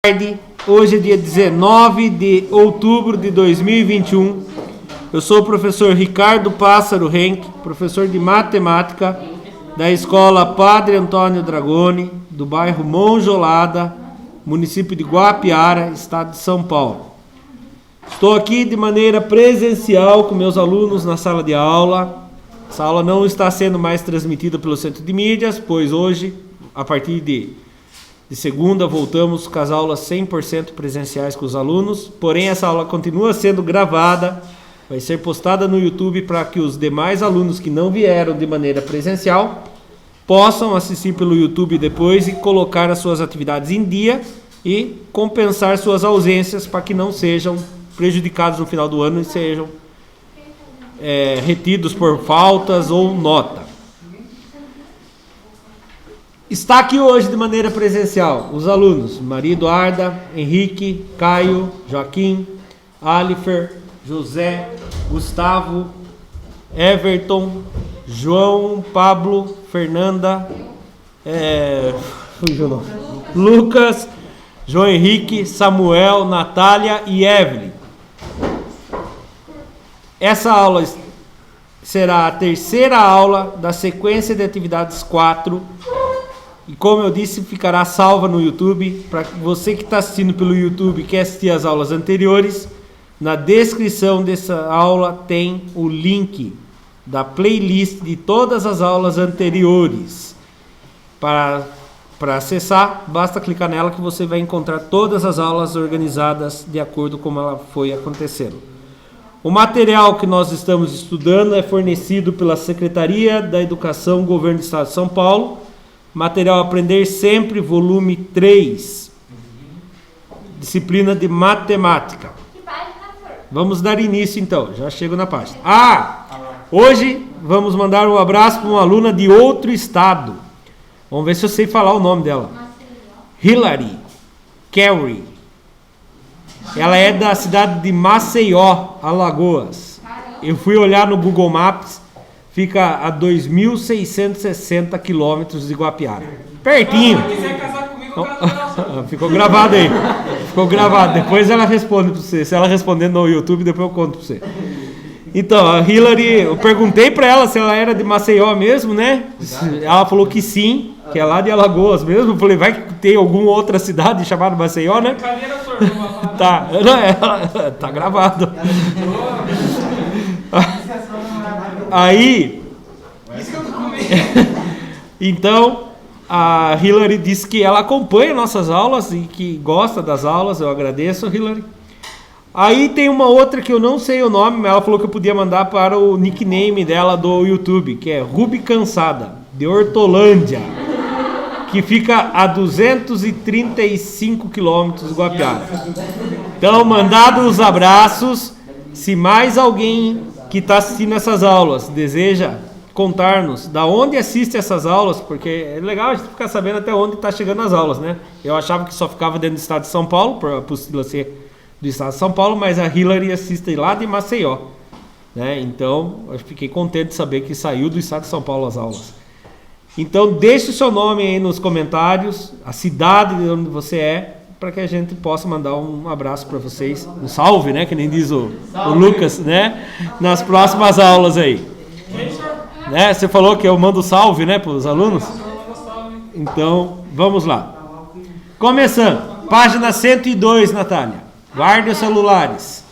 Tarde. Hoje é dia 19 de outubro de 2021. Eu sou o professor Ricardo Pássaro Henck, professor de matemática da Escola Padre Antônio Dragoni, do bairro Monjolada, município de Guapiara, estado de São Paulo. Estou aqui de maneira presencial com meus alunos na sala de aula. Essa aula não está sendo mais transmitida pelo Centro de Mídias, pois hoje, a partir de segunda, voltamos com as aulas 100% presenciais com os alunos. Porém, essa aula continua sendo gravada, vai ser postada no YouTube para que os demais alunos que não vieram de maneira presencial possam assistir pelo YouTube depois e colocar as suas atividades em dia e compensar suas ausências para que não sejam prejudicados no final do ano e sejam retidos por faltas ou nota. Está aqui hoje de maneira presencial os alunos Maria Eduarda, Henrique, Caio, Joaquim, Alifer, José, Gustavo, Everton, João, Pablo, Fernanda, Lucas, João Henrique, Samuel, Natália e Evelyn. Essa aula será a terceira aula da sequência de atividades 4. E como eu disse, ficará salva no YouTube. Para você que está assistindo pelo YouTube e quer assistir as aulas anteriores, na descrição dessa aula tem o link da playlist de todas as aulas anteriores. Para acessar, basta clicar nela que você vai encontrar todas as aulas organizadas de acordo com como ela foi acontecendo. O material que nós estamos estudando é fornecido pela Secretaria da Educação, Governo do Estado de São Paulo. Material Aprender Sempre, volume 3, disciplina de matemática. Vamos dar início então, já chego na página. Hoje vamos mandar um abraço para uma aluna de outro estado. Vamos ver se eu sei falar o nome dela. Hilary Carey. Ela é da cidade de Maceió, Alagoas. Eu fui olhar no Google Maps. Fica a 2.660 quilômetros de Guapiara. Pertinho. Se quiser casar comigo, Ficou gravado aí. Ficou gravado. Depois ela responde para você. Se ela responder no YouTube, depois eu conto para você. Então, a Hilary, eu perguntei para ela se ela era de Maceió mesmo, né? Ela falou que sim, que é lá de Alagoas mesmo. Eu falei, vai que tem alguma outra cidade chamada Maceió, né? Tá, tá gravado. Aí, então, a Hilary disse que ela acompanha nossas aulas e que gosta das aulas. Eu agradeço, Hilary. Aí tem uma outra que eu não sei o nome, mas ela falou que eu podia mandar para o nickname dela do YouTube, que é Ruby Cansada, de Hortolândia, que fica a 235 quilômetros de Guapiara. Então, mandados os abraços. Se mais alguém que está assistindo essas aulas deseja contar-nos da onde assiste essas aulas, porque é legal a gente ficar sabendo até onde está chegando as aulas, né? Eu achava que só ficava dentro do estado de São Paulo, por possível ser do estado de São Paulo, mas a Hilary assiste lá de Maceió, né? Então, eu fiquei contente de saber que saiu do estado de São Paulo as aulas. Então, deixe o seu nome aí nos comentários, a cidade de onde você é, para que a gente possa mandar um abraço para vocês, um salve, né, que nem diz o Lucas, né, nas próximas aulas aí. Né, você falou que eu mando salve, né, para os alunos? Então, vamos lá. Começando, página 102, Natália. Guarde os celulares.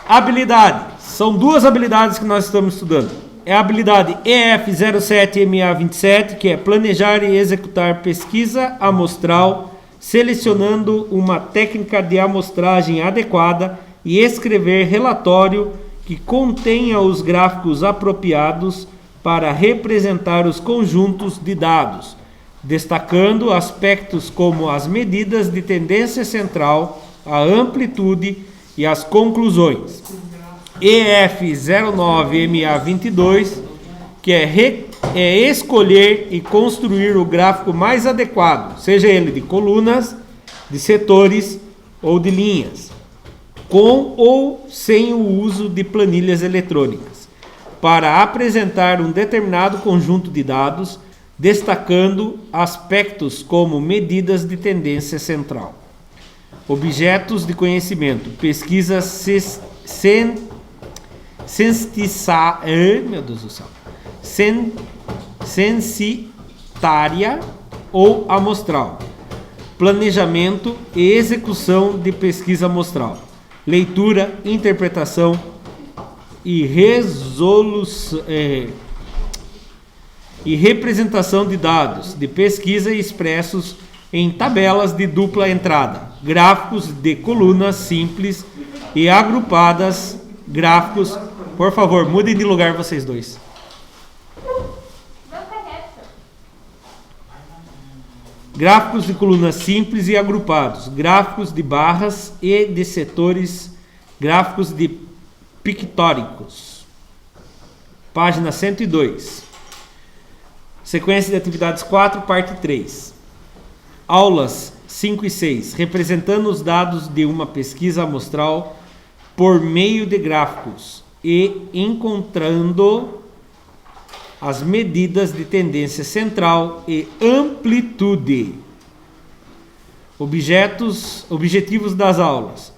Habilidade. São duas habilidades que nós estamos estudando. É a habilidade EF07MA27, que é planejar e executar pesquisa amostral, selecionando uma técnica de amostragem adequada e escrever relatório que contenha os gráficos apropriados para representar os conjuntos de dados, destacando aspectos como as medidas de tendência central, a amplitude e as conclusões. EF09MA22, que é escolher e construir o gráfico mais adequado, seja ele de colunas, de setores ou de linhas, com ou sem o uso de planilhas eletrônicas, para apresentar um determinado conjunto de dados destacando aspectos como medidas de tendência central, objetos de conhecimento, pesquisa censitária ou amostral, planejamento e execução de pesquisa amostral, leitura, interpretação e resolução e representação de dados de pesquisa expressos em tabelas de dupla entrada, gráficos de colunas simples e agrupadas, gráficos. Por favor, mudem de lugar vocês dois. Gráficos de colunas simples e agrupados, gráficos de barras e de setores, gráficos de pictóricos. Página 102. Sequência de atividades 4, parte 3. Aulas 5 e 6. Representando os dados de uma pesquisa amostral por meio de gráficos e encontrando as medidas de tendência central e amplitude. Objetivos das aulas.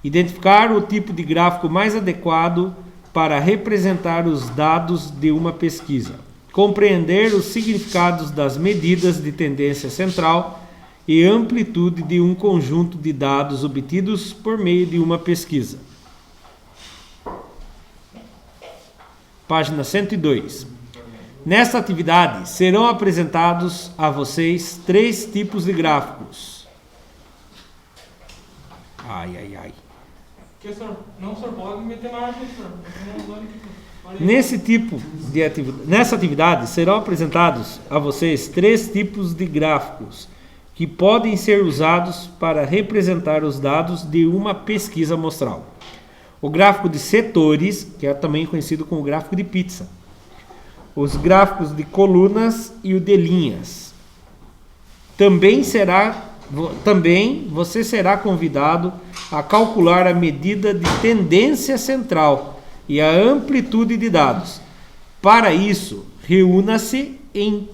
Identificar o tipo de gráfico mais adequado para representar os dados de uma pesquisa. Compreender os significados das medidas de tendência central e amplitude de um conjunto de dados obtidos por meio de uma pesquisa. Página 102. Nesta atividade, serão apresentados a vocês 3 tipos de gráficos. Não, senhor, pode meter mais, senhor. Nessa atividade, serão apresentados a vocês 3 tipos de gráficos que podem ser usados para representar os dados de uma pesquisa amostral. O gráfico de setores, que é também conhecido como gráfico de pizza. Os gráficos de colunas e o de linhas. Também você será convidado a calcular a medida de tendência central e a amplitude de dados. Para isso, reúna-se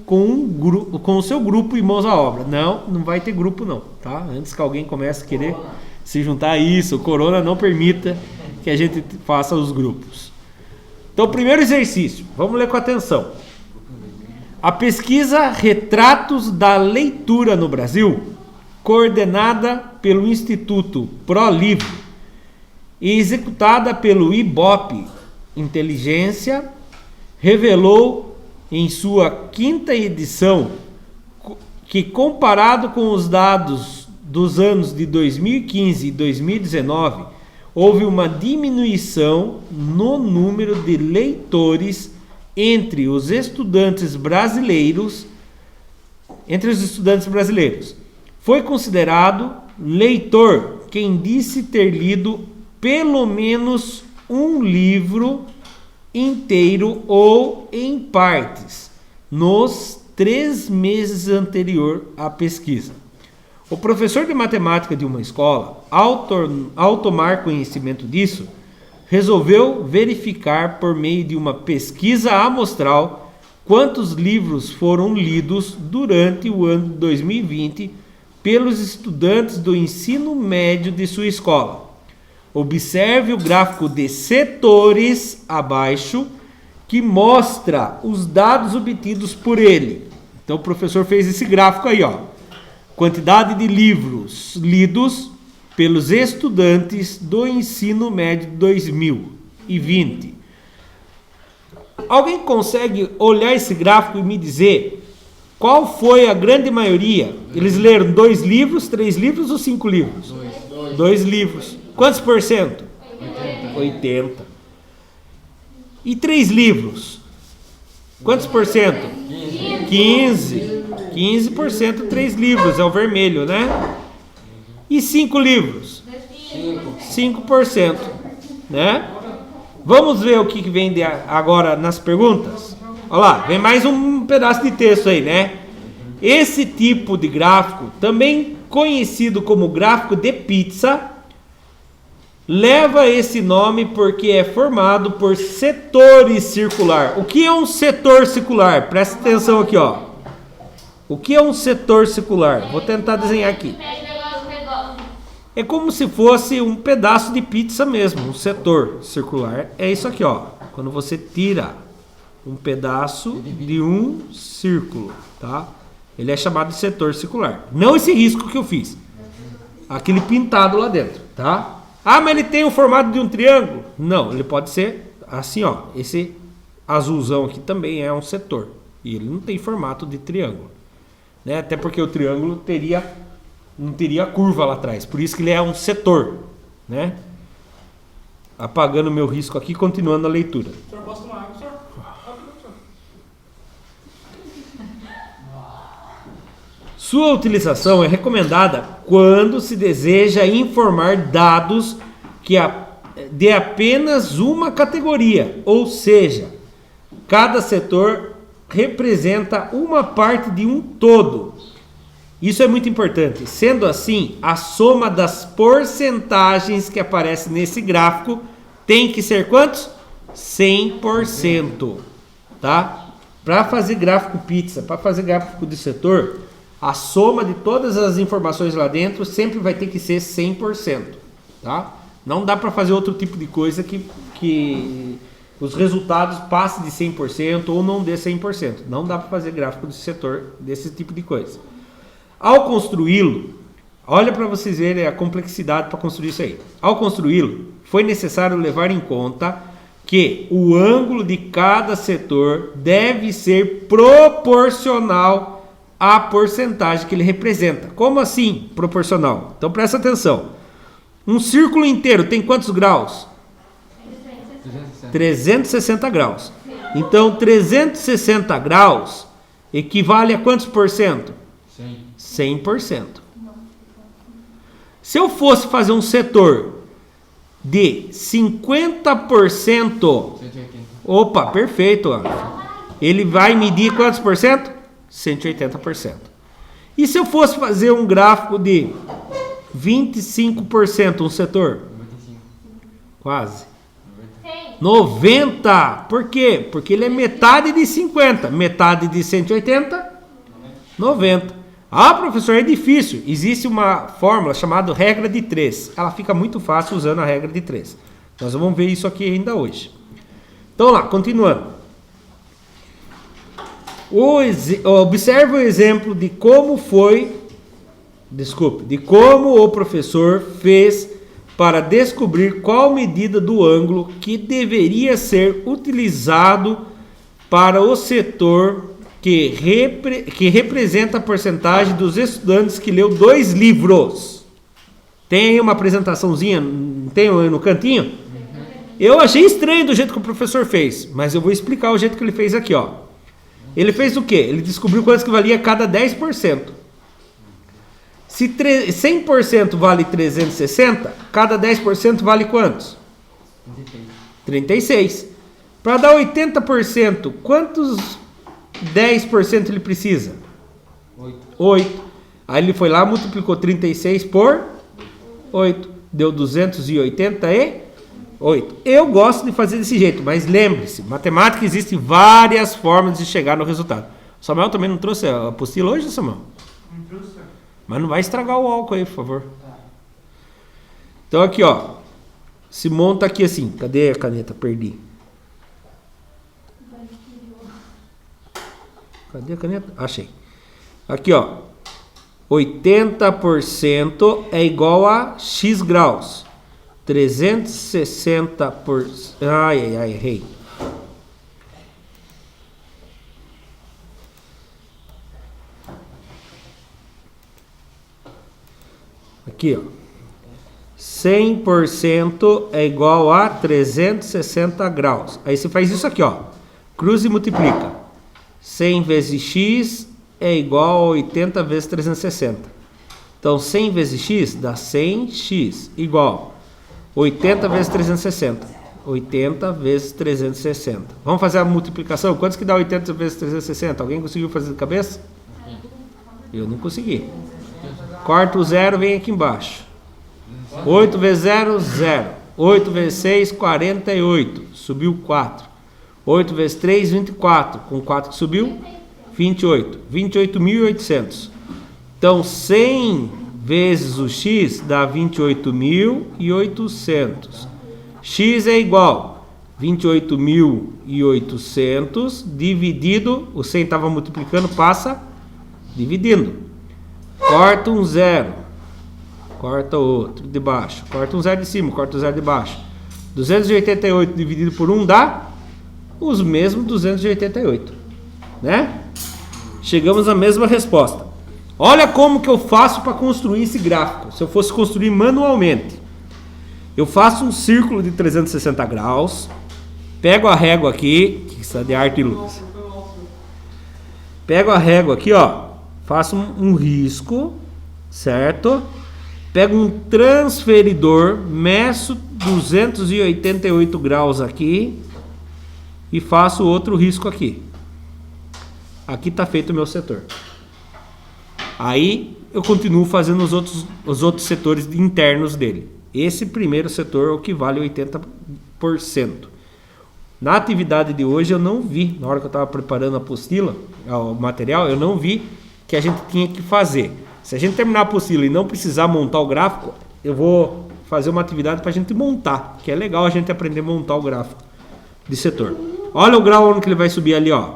com o seu grupo e mãos à obra. Não vai ter grupo não, tá? Antes que alguém comece a querer se juntar a isso, o corona não permita que a gente faça os grupos. Então, primeiro exercício, vamos ler com atenção. A pesquisa Retratos da Leitura no Brasil, coordenada pelo Instituto ProLivro e executada pelo IBOP Inteligência, revelou em sua 5ª edição que, comparado com os dados dos anos de 2015 e 2019, houve uma diminuição no número de leitores entre os estudantes brasileiros. Foi considerado leitor quem disse ter lido pelo menos um livro inteiro ou em partes nos 3 meses anterior à pesquisa. O professor de matemática de uma escola, ao tomar conhecimento disso, resolveu verificar por meio de uma pesquisa amostral quantos livros foram lidos durante o ano de 2020 pelos estudantes do ensino médio de sua escola. Observe o gráfico de setores abaixo, que mostra os dados obtidos por ele. Então o professor fez esse gráfico aí, ó. Quantidade de livros lidos pelos estudantes do ensino médio 2020. Alguém consegue olhar esse gráfico e me dizer qual foi a grande maioria? Eles leram 2 livros, 3 livros ou 5 livros? 2 livros. Quantos por cento? 80. E 3 livros? Quantos por cento? 15. 15%, 3 livros, é o vermelho, né? E 5 livros? 5%, né? Vamos ver o que vem agora nas perguntas? Olha lá, vem mais um pedaço de texto aí, né? Esse tipo de gráfico, também conhecido como gráfico de pizza, leva esse nome porque é formado por setores circular. O que é um setor circular? Presta atenção aqui, ó. O que é um setor circular? Vou tentar desenhar aqui. É como se fosse um pedaço de pizza mesmo, um setor circular. É isso aqui, ó. Quando você tira um pedaço de um círculo, tá? Ele é chamado de setor circular. Não esse risco que eu fiz. Aquele pintado lá dentro, tá? Ah, mas ele tem o formato de um triângulo? Não, ele pode ser assim, ó. Esse azulzão aqui também é um setor. E ele não tem formato de triângulo, né? Até porque o triângulo não teria curva lá atrás. Por isso que ele é um setor, né? Apagando o meu risco aqui, continuando a leitura. O senhor posso tomar água, senhor? Sua utilização é recomendada quando se deseja informar dados de apenas uma categoria, ou seja, cada setor representa uma parte de um todo. Isso é muito importante. Sendo assim, a soma das porcentagens que aparece nesse gráfico tem que ser quantos? 100%, tá? Para fazer gráfico pizza, para fazer gráfico de setor, a soma de todas as informações lá dentro sempre vai ter que ser 100%, tá? Não dá para fazer outro tipo de coisa que os resultados passem de 100% ou não dê 100%. Não dá para fazer gráfico de setor desse tipo de coisa. Ao construí-lo, olha para vocês verem a complexidade para construir isso aí. Ao construí-lo, foi necessário levar em conta que o ângulo de cada setor deve ser proporcional à porcentagem que ele representa. Como assim proporcional? Então presta atenção. Um círculo inteiro tem quantos graus? 360 graus. Então 360 graus equivale a quantos por cento? 100%. Se eu fosse fazer um setor de 50%, opa, perfeito, ele vai medir quantos por cento? 180%. E se eu fosse fazer um gráfico de 25%, um setor? 95. Quase. 90. Por quê? Porque ele é metade de 50, metade de 180, 90. Ah, professor, é difícil. Existe uma fórmula chamada regra de 3. Ela fica muito fácil usando a regra de 3. Nós vamos ver isso aqui ainda hoje. Então lá, continuando. Observe o exemplo de como o professor fez para descobrir qual medida do ângulo que deveria ser utilizado para o setor que representa a porcentagem dos estudantes que leu 2 livros. Tem aí uma apresentaçãozinha, tem no cantinho? Eu achei estranho do jeito que o professor fez, mas eu vou explicar o jeito que ele fez aqui, ó. Ele fez o quê? Ele descobriu quanto que valia cada 10%. Se 100% vale 360, cada 10% vale quantos? 36. Para dar 80%, quantos 10% ele precisa? 8. Aí ele foi lá, multiplicou 36 por 8. Deu 288. Eu gosto de fazer desse jeito, mas lembre-se, matemática existem várias formas de chegar no resultado. Samuel também não trouxe a apostila hoje, Samuel? Não trouxe. Mas não vai estragar o álcool aí, por favor. Então aqui, ó. Se monta aqui assim. Cadê a caneta? Perdi. Cadê a caneta? Achei. Aqui, ó. 80% é igual a x graus. 360%. Ai, errei. Aqui, ó. 100% é igual a 360 graus. Aí você faz isso aqui, ó. Cruza e multiplica. 100 vezes x é igual a 80 vezes 360. Então, 100 vezes x dá 100x igual 80 vezes 360. 80 vezes 360. Vamos fazer a multiplicação? Quantos que dá 80 vezes 360? Alguém conseguiu fazer de cabeça? Eu não consegui. Corta o zero, vem aqui embaixo. 8 vezes 0, 0. 8 vezes 6, 48. Subiu 4. 8 vezes 3, 24. Com 4 que subiu? 28. 28.800. Então, 100 vezes o x dá 28.800. X é igual 28.800 dividido, o 100 estava multiplicando, passa dividindo. Corta um zero, corta outro de baixo, corta um zero de cima, corta um zero de baixo. 288 dividido por 1 dá os mesmos 288, né? Chegamos à mesma resposta. Olha como que eu faço para construir esse gráfico. Se eu fosse construir manualmente, eu faço um círculo de 360 graus, pego a régua aqui, que está de arte e luz. Pego a régua aqui, ó, faço um risco, certo? Pego um transferidor, meço 288 graus aqui e faço outro risco aqui. Aqui está feito o meu setor. Aí eu continuo fazendo os outros setores internos dele. Esse primeiro setor é o que vale 80%. Na atividade de hoje eu não vi, na hora que eu estava preparando a apostila, o material, eu não vi que a gente tinha que fazer. Se a gente terminar a apostila e não precisar montar o gráfico, eu vou fazer uma atividade para a gente montar, que é legal a gente aprender a montar o gráfico de setor. Olha o grau onde que ele vai subir ali, ó.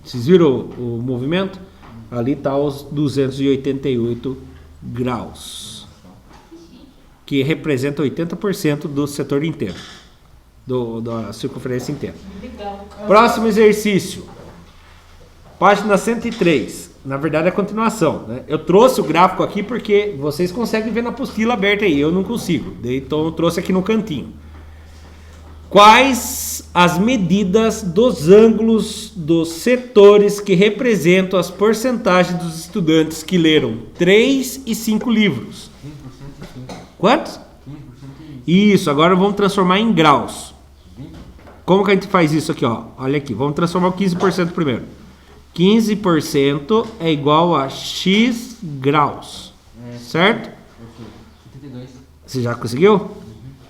Vocês viram o movimento? Ali está os 288 graus, que representa 80% do setor inteiro, da circunferência inteira. Próximo exercício, página 103. Na verdade é a continuação, né? Eu trouxe o gráfico aqui porque vocês conseguem ver na apostila aberta aí, eu não consigo. Então eu trouxe aqui no cantinho. Quais as medidas dos ângulos dos setores que representam as porcentagens dos estudantes que leram 3 e 5 livros? Quantos? Isso, agora vamos transformar em graus. Como que a gente faz isso aqui, ó? Olha aqui, vamos transformar o 15% primeiro. 15% é igual a x graus, certo? Você já conseguiu?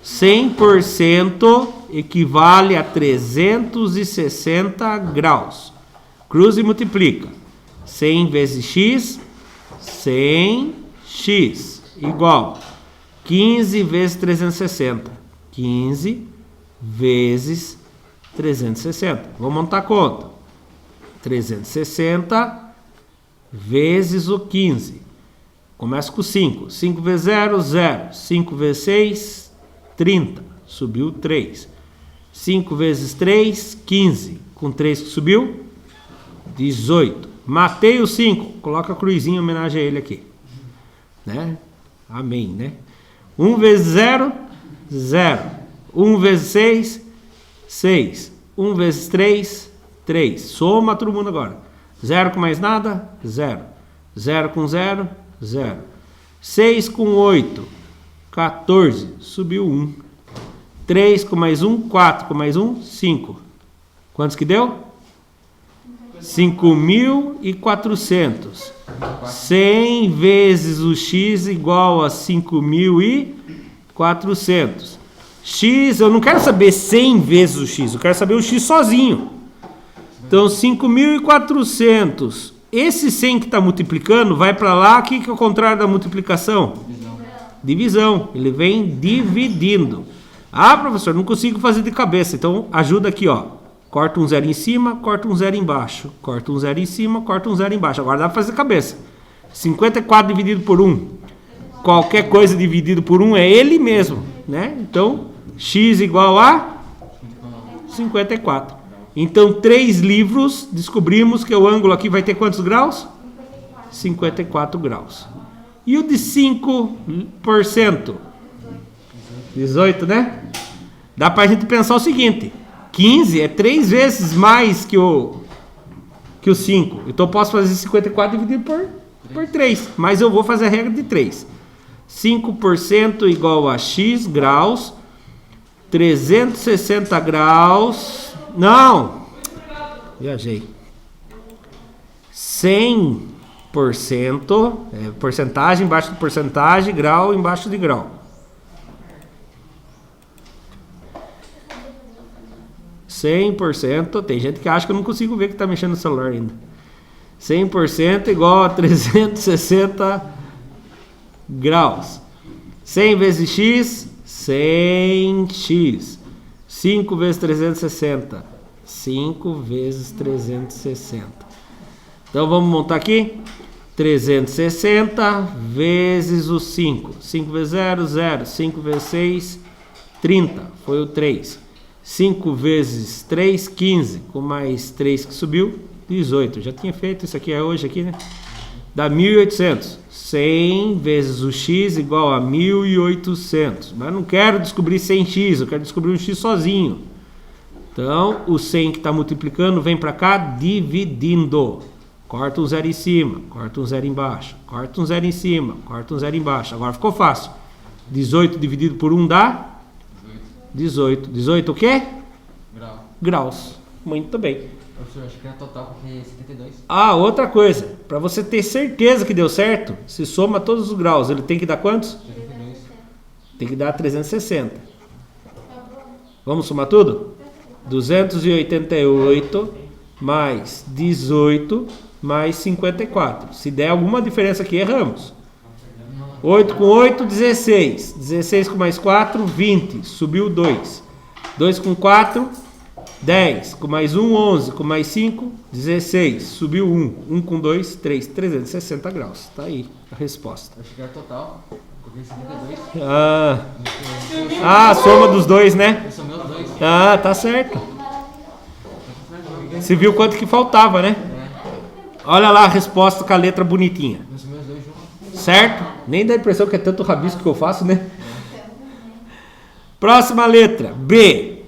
100% equivale a 360 graus. Cruza e multiplica. 100 vezes x, 100x, igual 15 vezes 360. 15 vezes 360. Vamos montar a conta. 360 vezes o 15. Começa com 5. 5 vezes 0, 0. 5 vezes 6, 30. Subiu 3. 5 vezes 3, 15. Com 3 que subiu, 18. Matei o 5. Coloca a cruzinha em homenagem a ele aqui. Né? Amém, né? 1 vezes 0, 0. 1 vezes 6, 6. 1 vezes 3, 3. Soma todo mundo agora. 0 com mais nada, 0. 0 com 0, 0. 6 com 8, 14. Subiu 1. 3 com mais 1, 4 com mais 1, 5. Quantos que deu? 5.400. 100 vezes o x igual a 5.400. X, eu não quero saber 100 vezes o x, eu quero saber o x sozinho. Então, 5.400. Esse 100 que está multiplicando vai para lá. O que é o contrário da multiplicação? Divisão. Ele vem dividindo. Ah, professor, não consigo fazer de cabeça. Então, ajuda aqui, ó. Corta um zero em cima, corta um zero embaixo. Corta um zero em cima, corta um zero embaixo. Agora dá para fazer de cabeça. 54 dividido por 1. Qualquer coisa dividido por 1 é ele mesmo, né? Então, x igual a 54. Então, 3 livros, descobrimos que o ângulo aqui vai ter quantos graus? 54 graus. E o de 5%? 18, né? Dá pra gente pensar o seguinte: 15 é 3 vezes mais que o 5. Então, eu posso fazer 54 dividido por 3. Mas eu vou fazer a regra de 3. 5% igual a x graus. 360 graus... Não! Viajei. 100%, porcentagem embaixo de porcentagem, grau embaixo de grau. 100%, tem gente que acha que eu não consigo ver que está mexendo no celular ainda. 100% igual a 360 graus. 100 vezes x, 100x. 5 vezes 360. 5 vezes 360. Então vamos montar aqui. 360 vezes o 5. 5 vezes 0, 0. 5 vezes 6, 30. Foi o 3. 5 vezes 3, 15. Com mais 3 que subiu, 18. Já tinha feito isso aqui, é hoje aqui, né? Dá 1.800. 100 vezes o x igual a 1.800. Mas não quero descobrir 100x, eu quero descobrir um x sozinho. Então, o 100 que está multiplicando vem para cá dividindo. Corta um zero em cima, corta um zero embaixo, corta um zero em cima, corta um zero embaixo. Agora ficou fácil. 18 dividido por 1 dá? 18. 18 o quê? Graus. Muito bem. Professor, acho que é total porque é 72. Ah, outra coisa. Para você ter certeza que deu certo, se soma todos os graus. Ele tem que dar quantos? 72. Tem que dar 360. Vamos somar tudo? 288 mais 18 mais 54. Se der alguma diferença aqui, erramos. 8 com 8, 16. 16 com mais 4, 20. Subiu 2. 2 com 4, 10. Com mais 1, 11. Com mais 5, 16. Subiu 1. 1 com 2, 3. 360 graus. Tá aí a resposta. Acho que é total porque é 72. A soma dos dois, né? Eu somei os dois. Ah, tá certo. Você viu quanto que faltava, né? Olha lá a resposta com a letra bonitinha. Eu somei os dois juntos. Certo? Nem dá a impressão que é tanto rabisco que eu faço, né? Próxima letra, B.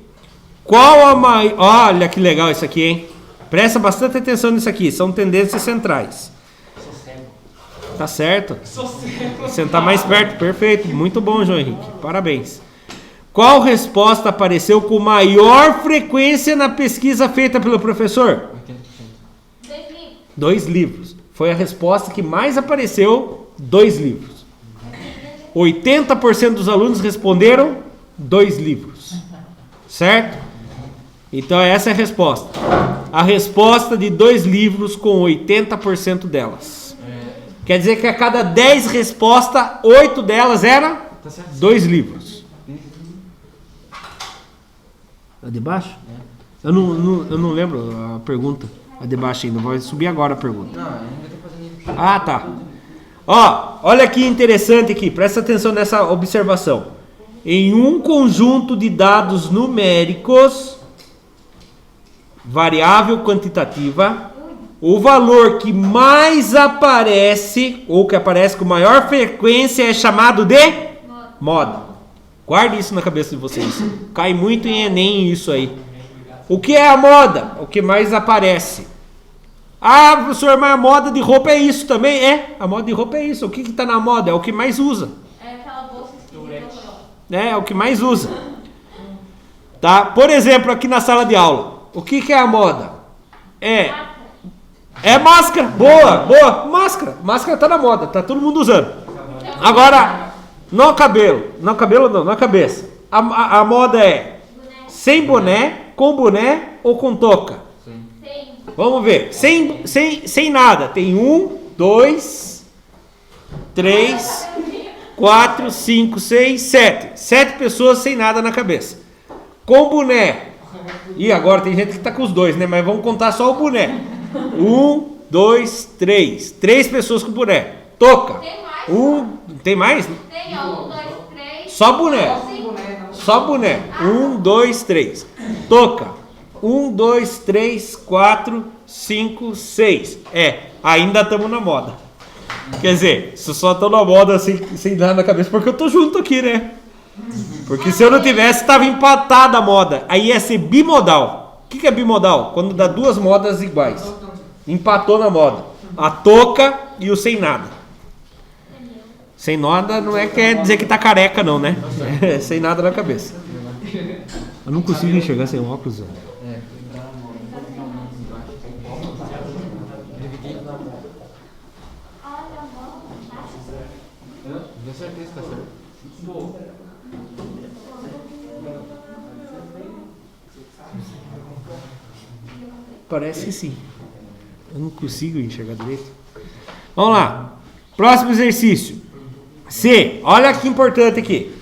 Qual a maior... Olha que legal isso aqui, hein? Presta bastante atenção nisso aqui. São tendências centrais. Tá certo? Sentar mais perto. Perfeito. Muito bom, João Henrique. Parabéns. Qual resposta apareceu com maior frequência na pesquisa feita pelo professor? 80%. 2 livros. Foi a resposta que mais apareceu, 2 livros. 80% dos alunos responderam 2 livros. Certo? Então essa é a resposta. A resposta de 2 livros com 80% delas. Quer dizer que a cada 10 respostas, 8 delas eram 2 livros. A de baixo? Eu não lembro a pergunta. A de baixo ainda. Vai subir agora a pergunta. Não, ainda tô fazendo isso. Ah, tá. Ó, olha que interessante aqui. Presta atenção nessa observação. Em um conjunto de dados numéricos, variável quantitativa, o valor que mais aparece, ou que aparece com maior frequência, é chamado de moda. Guarde isso na cabeça de vocês. Cai muito em Enem isso aí. O que é a moda? O que mais aparece. Ah, professor, mas a moda de roupa é isso também? É, a moda de roupa é isso. O que está na moda? É o que mais usa. É aquela bolsa esquisita. É o que mais usa. Tá? Por exemplo, aqui na sala de aula. O que é a moda? É máscara. Boa, boa. Máscara. Máscara tá na moda. Tá todo mundo usando. Agora, no cabelo. No cabelo não, na cabeça. A moda é sem boné, com boné ou com touca? Vamos ver. Sem nada. Tem 1, 2, 3, 4, 5, 6, 7. 7 pessoas sem nada na cabeça. Com boné. E agora tem gente que tá com os dois, né? Mas vamos contar só o boné. 1, 2, 3. 3 pessoas com boné. Touca. Tem mais? Tem 1, 2, 3. Só boné. Só boné. 1, 2, 3. Touca. 1, 2, 3, 4, 5, 6. Ainda estamos na moda. Quer dizer, se só estou na moda sem nada na cabeça, porque eu tô junto aqui, né? Porque se eu não tivesse, estava empatada a moda. Aí ia ser bimodal. O que é bimodal? Quando dá 2 modas iguais. Empatou na moda. A touca e o sem nada. Sem nada não quer dizer que tá careca não, né? É sem nada na cabeça. Eu não consigo enxergar sem óculos. Tenho certeza que tá certo. Parece que sim. Eu não consigo enxergar direito. Vamos lá. Próximo exercício. C. Olha que importante aqui.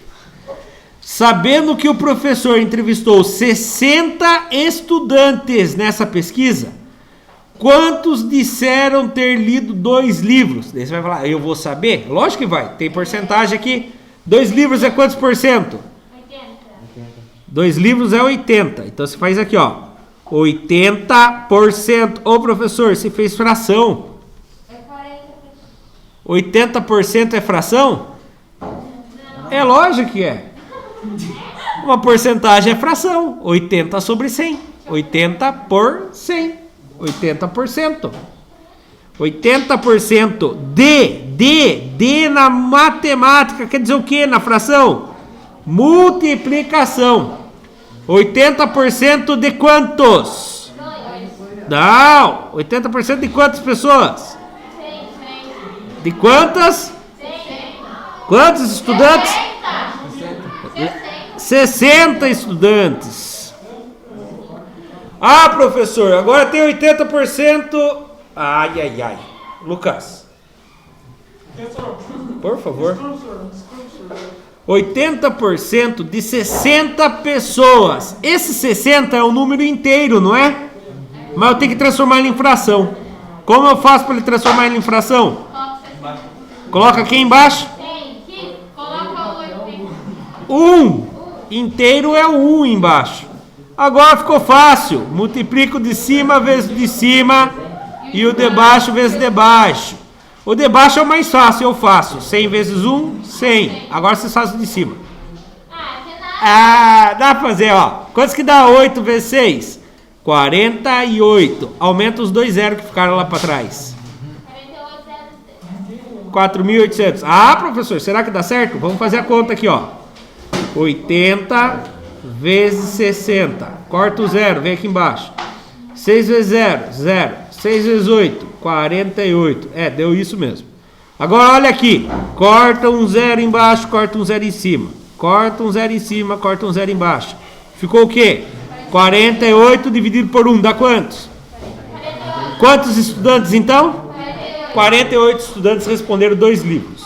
Sabendo que o professor entrevistou 60 estudantes nessa pesquisa, quantos disseram ter lido 2 livros? Daí você vai falar, eu vou saber? Lógico que vai. Tem porcentagem aqui. 2 livros é quantos por cento? 80. 2 livros é 80. Então você faz aqui, ó. 80%. Ô professor, você fez fração. É 40. 80% é fração? É lógico que é. Uma porcentagem é fração. 80 sobre 100. 80 por 100. 80%. 80% de na matemática quer dizer o que na fração? Multiplicação. 80% de quantos? 2. Não. 80% de quantas pessoas? 100. De quantas? 100. Quantos estudantes? 60. 60 estudantes. Ah, professor, agora tem 80%. Ai, ai, ai. Lucas, Professor, por favor. professor, professor. 80% de 60 pessoas. Esse 60 é um número inteiro, não é? Mas eu tenho que transformar ele em fração. Como eu faço para ele transformar ele em fração? Coloca aqui embaixo. Tem que coloca o 80. 1 inteiro é o 1 embaixo. Agora ficou fácil. Multiplico de cima vezes de cima e o de baixo vezes de baixo. O de baixo é o mais fácil, eu faço. 100 vezes 1, 100. Agora vocês fazem o de cima. Ah, dá pra fazer, ó. Quantos que dá 8 vezes 6? 48. Aumenta os 2 zeros que ficaram lá pra trás. 4.800. Ah, professor, será que dá certo? Vamos fazer a conta aqui, ó. 80 vezes 60. Corta o zero, vem aqui embaixo. 6 vezes 0, 0. 6 vezes 8, 48. É, deu isso mesmo. Agora olha aqui. Corta um zero embaixo, corta um zero em cima. Corta um zero em cima, corta um zero embaixo. Ficou o quê? 48 dividido por 1 dá quantos? Quantos estudantes então? 48 estudantes responderam 2 livros.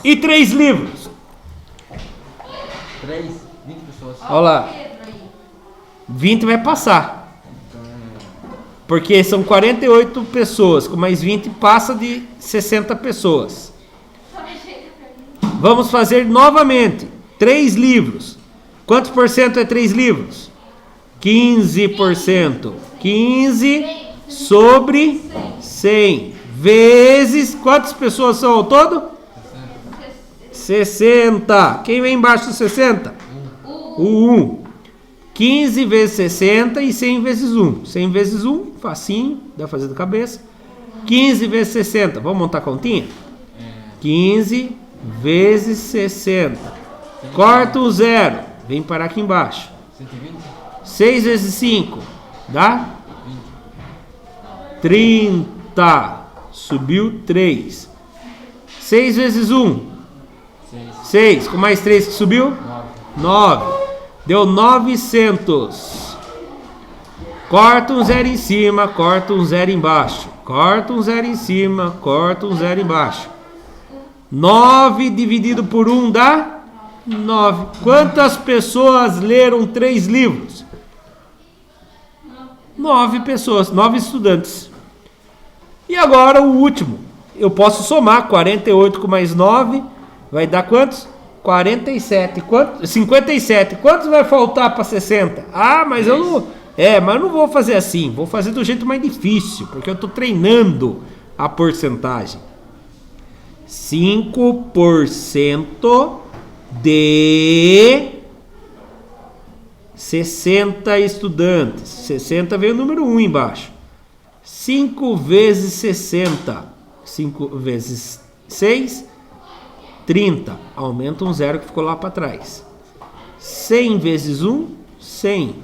E 3 livros? 3, 20 pessoas. Olha lá. 20 vai passar. Porque são 48 pessoas, com mais 20 passa de 60 pessoas. Vamos fazer novamente. 3 livros. Quantos por cento é 3 livros? 15%. 15 sobre 100. Vezes. Quantas pessoas são ao todo? 60. Quem vem embaixo do 60? O 1. 15 vezes 60 e 100 vezes 1. 100 vezes 1, facinho, dá pra fazer de cabeça. 15 vezes 60, vamos montar a continha? 15 vezes 60. Corta o zero, vem parar aqui embaixo. 120? 6 vezes 5, dá? 30. Subiu 3. 6 vezes 1, 6. Com mais 3 que subiu? 9. Deu 900. Corta um zero em cima, corta um zero embaixo. Corta um zero em cima, corta um zero embaixo. 9 dividido por 1 dá 9. Quantas pessoas leram 3 livros? 9 pessoas, 9 estudantes. E agora o último. Eu posso somar 48 com mais 9. Vai dar quantos? 47. 57. Quantos vai faltar para 60? Ah, mas eu não... mas eu não vou fazer assim. Vou fazer do jeito mais difícil, porque eu estou treinando a porcentagem. 5% de 60 estudantes. 60 veio o número 1 embaixo. 5 vezes 60. 5 vezes 6... 30, aumenta um zero que ficou lá para trás. 100 vezes 1, 100.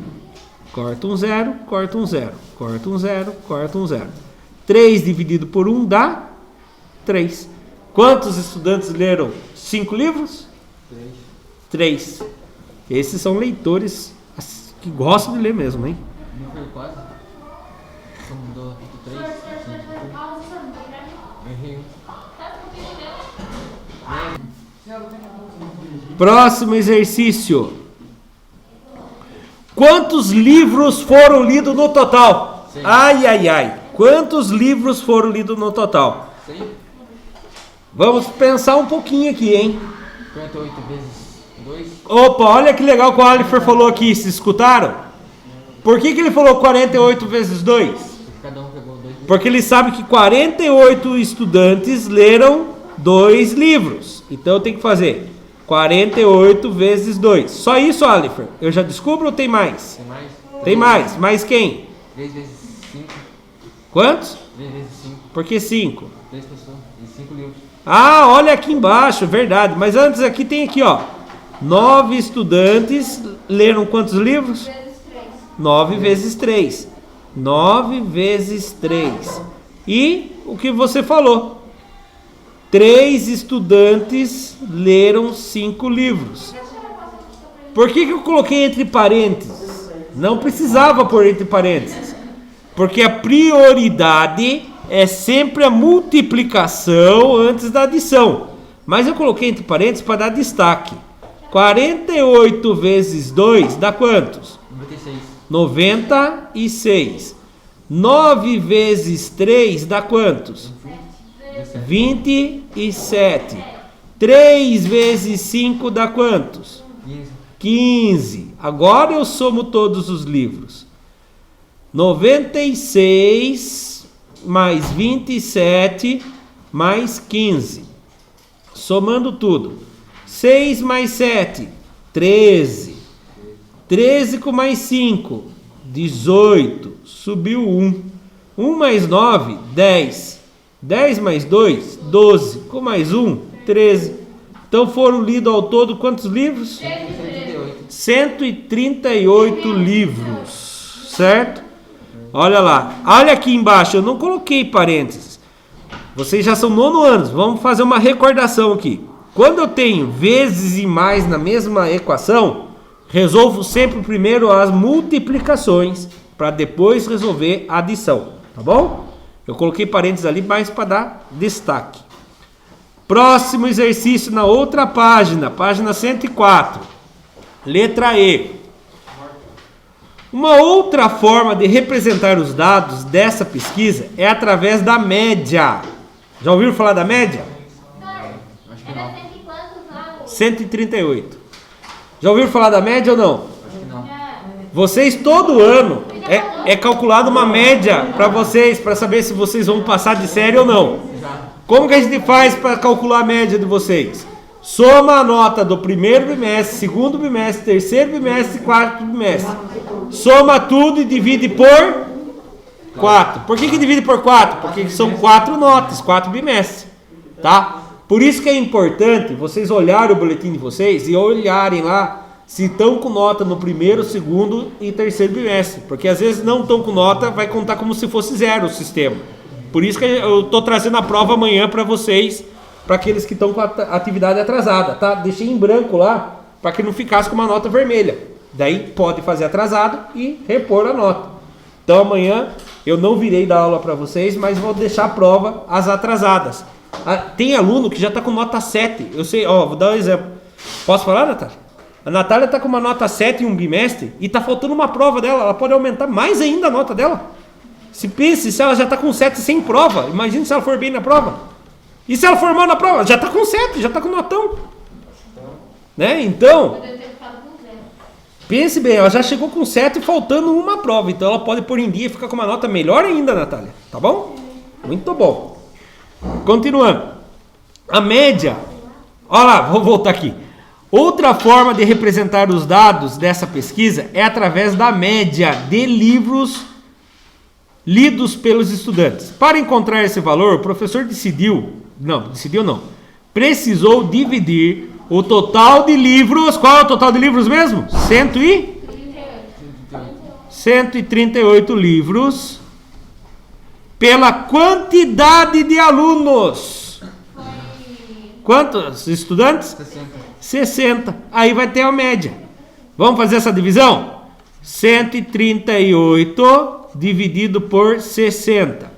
Corta um zero, corta um zero. Corta um zero, corta um zero. 3 dividido por 1 dá 3. Quantos estudantes leram 5 livros? 3. Esses são leitores que gostam de ler mesmo, hein? Não foi quase? Só mudou 3, 5. Errei um. Tá comigo mesmo. Próximo exercício. Quantos livros foram lidos no total? Sim. Ai, ai, ai. Quantos livros foram lidos no total? 100. Vamos pensar um pouquinho aqui, hein? 48 vezes 2. Opa, olha que legal que o Alifer falou aqui. Se escutaram? Por que ele falou 48 vezes 2? Cada um pegou 2. Porque ele sabe que 48 estudantes leram 2 livros. Então eu tenho que fazer 48 vezes 2. Só isso, Alifer? Eu já descubro ou tem mais? Tem mais? Tem mais. Mais quem? 3 vezes 5. Quantos? 3 vezes 5. Por que 5? 3 pessoas. E 5 livros. Ah, olha aqui embaixo, verdade. Mas antes aqui tem aqui, ó. 9 estudantes leram quantos livros? Vezes 3. 9 vezes 3. 9 vezes 3. E o que você falou? 3 estudantes leram 5 livros. Por que eu coloquei entre parênteses? Não precisava pôr entre parênteses. Porque a prioridade é sempre a multiplicação antes da adição. Mas eu coloquei entre parênteses para dar destaque. 48 vezes 2 dá quantos? 96. 96. 9 vezes 3 dá quantos? 27. 3 vezes 5 dá quantos? 15. 15. Agora eu somo todos os livros. 96 mais 27 mais 15. Somando tudo. 6 mais 7, 13. 13 com mais 5, 18. Subiu 1. 1 mais 9, 10. 10 mais 2, 12. Com mais 1, 13. Então foram lidos ao todo quantos livros? 138. 138 livros. Certo? Olha lá. Olha aqui embaixo. Eu não coloquei parênteses. Vocês já são 9º anos. Vamos fazer uma recordação aqui. Quando eu tenho vezes e mais na mesma equação, resolvo sempre primeiro as multiplicações para depois resolver a adição. Tá bom? Eu coloquei parênteses ali mais para dar destaque. Próximo exercício na outra página, página 104. Letra E. Uma outra forma de representar os dados dessa pesquisa é através da média. Já ouviram falar da média? Acho que Era não. 100 e quantos lá? 138. Já ouviram falar da média ou não? Acho que não. Vocês todo ano é calculado uma média para vocês, para saber se vocês vão passar de série ou não. Já. Como que a gente faz para calcular a média de vocês? Soma a nota do primeiro bimestre, segundo bimestre, terceiro bimestre e quarto bimestre. Soma tudo e divide por 4. Por que divide por 4? Porque são 4 notas, 4 bimestres. Tá? Por isso que é importante vocês olharem o boletim de vocês e olharem lá se estão com nota no primeiro, segundo e terceiro bimestre. Porque às vezes não estão com nota, vai contar como se fosse 0 o sistema. Por isso que eu estou trazendo a prova amanhã para vocês, para aqueles que estão com a atividade atrasada, tá? Deixei em branco lá, para que não ficasse com uma nota vermelha. Daí pode fazer atrasado e repor a nota. Então amanhã eu não virei dar aula para vocês, mas vou deixar a prova as atrasadas. Tem aluno que já está com nota 7. Eu sei, ó, vou dar um exemplo. Posso falar, Natália? A Natália está com uma nota 7 em um bimestre e está faltando uma prova dela. Ela pode aumentar mais ainda a nota dela. Se ela já está com 7 sem prova, imagina se ela for bem na prova. E se ela for mal na prova, já está com 7, já está com notão. Né? Então, Eu devo ter ficado com 0. pense bem, ela já chegou com 7 faltando uma prova. Então ela pode pôr em dia e ficar com uma nota melhor ainda, Natália. Tá bom? Muito bom. Continuando. A média. Olha lá, vou voltar aqui. Outra forma de representar os dados dessa pesquisa é através da média de livros lidos pelos estudantes. Para encontrar esse valor, o professor precisou dividir o total de livros. Qual é o total de livros mesmo? 138 livros pela quantidade de alunos. Quantos estudantes? 60. Aí vai ter a média. Vamos fazer essa divisão? 138 dividido por 60.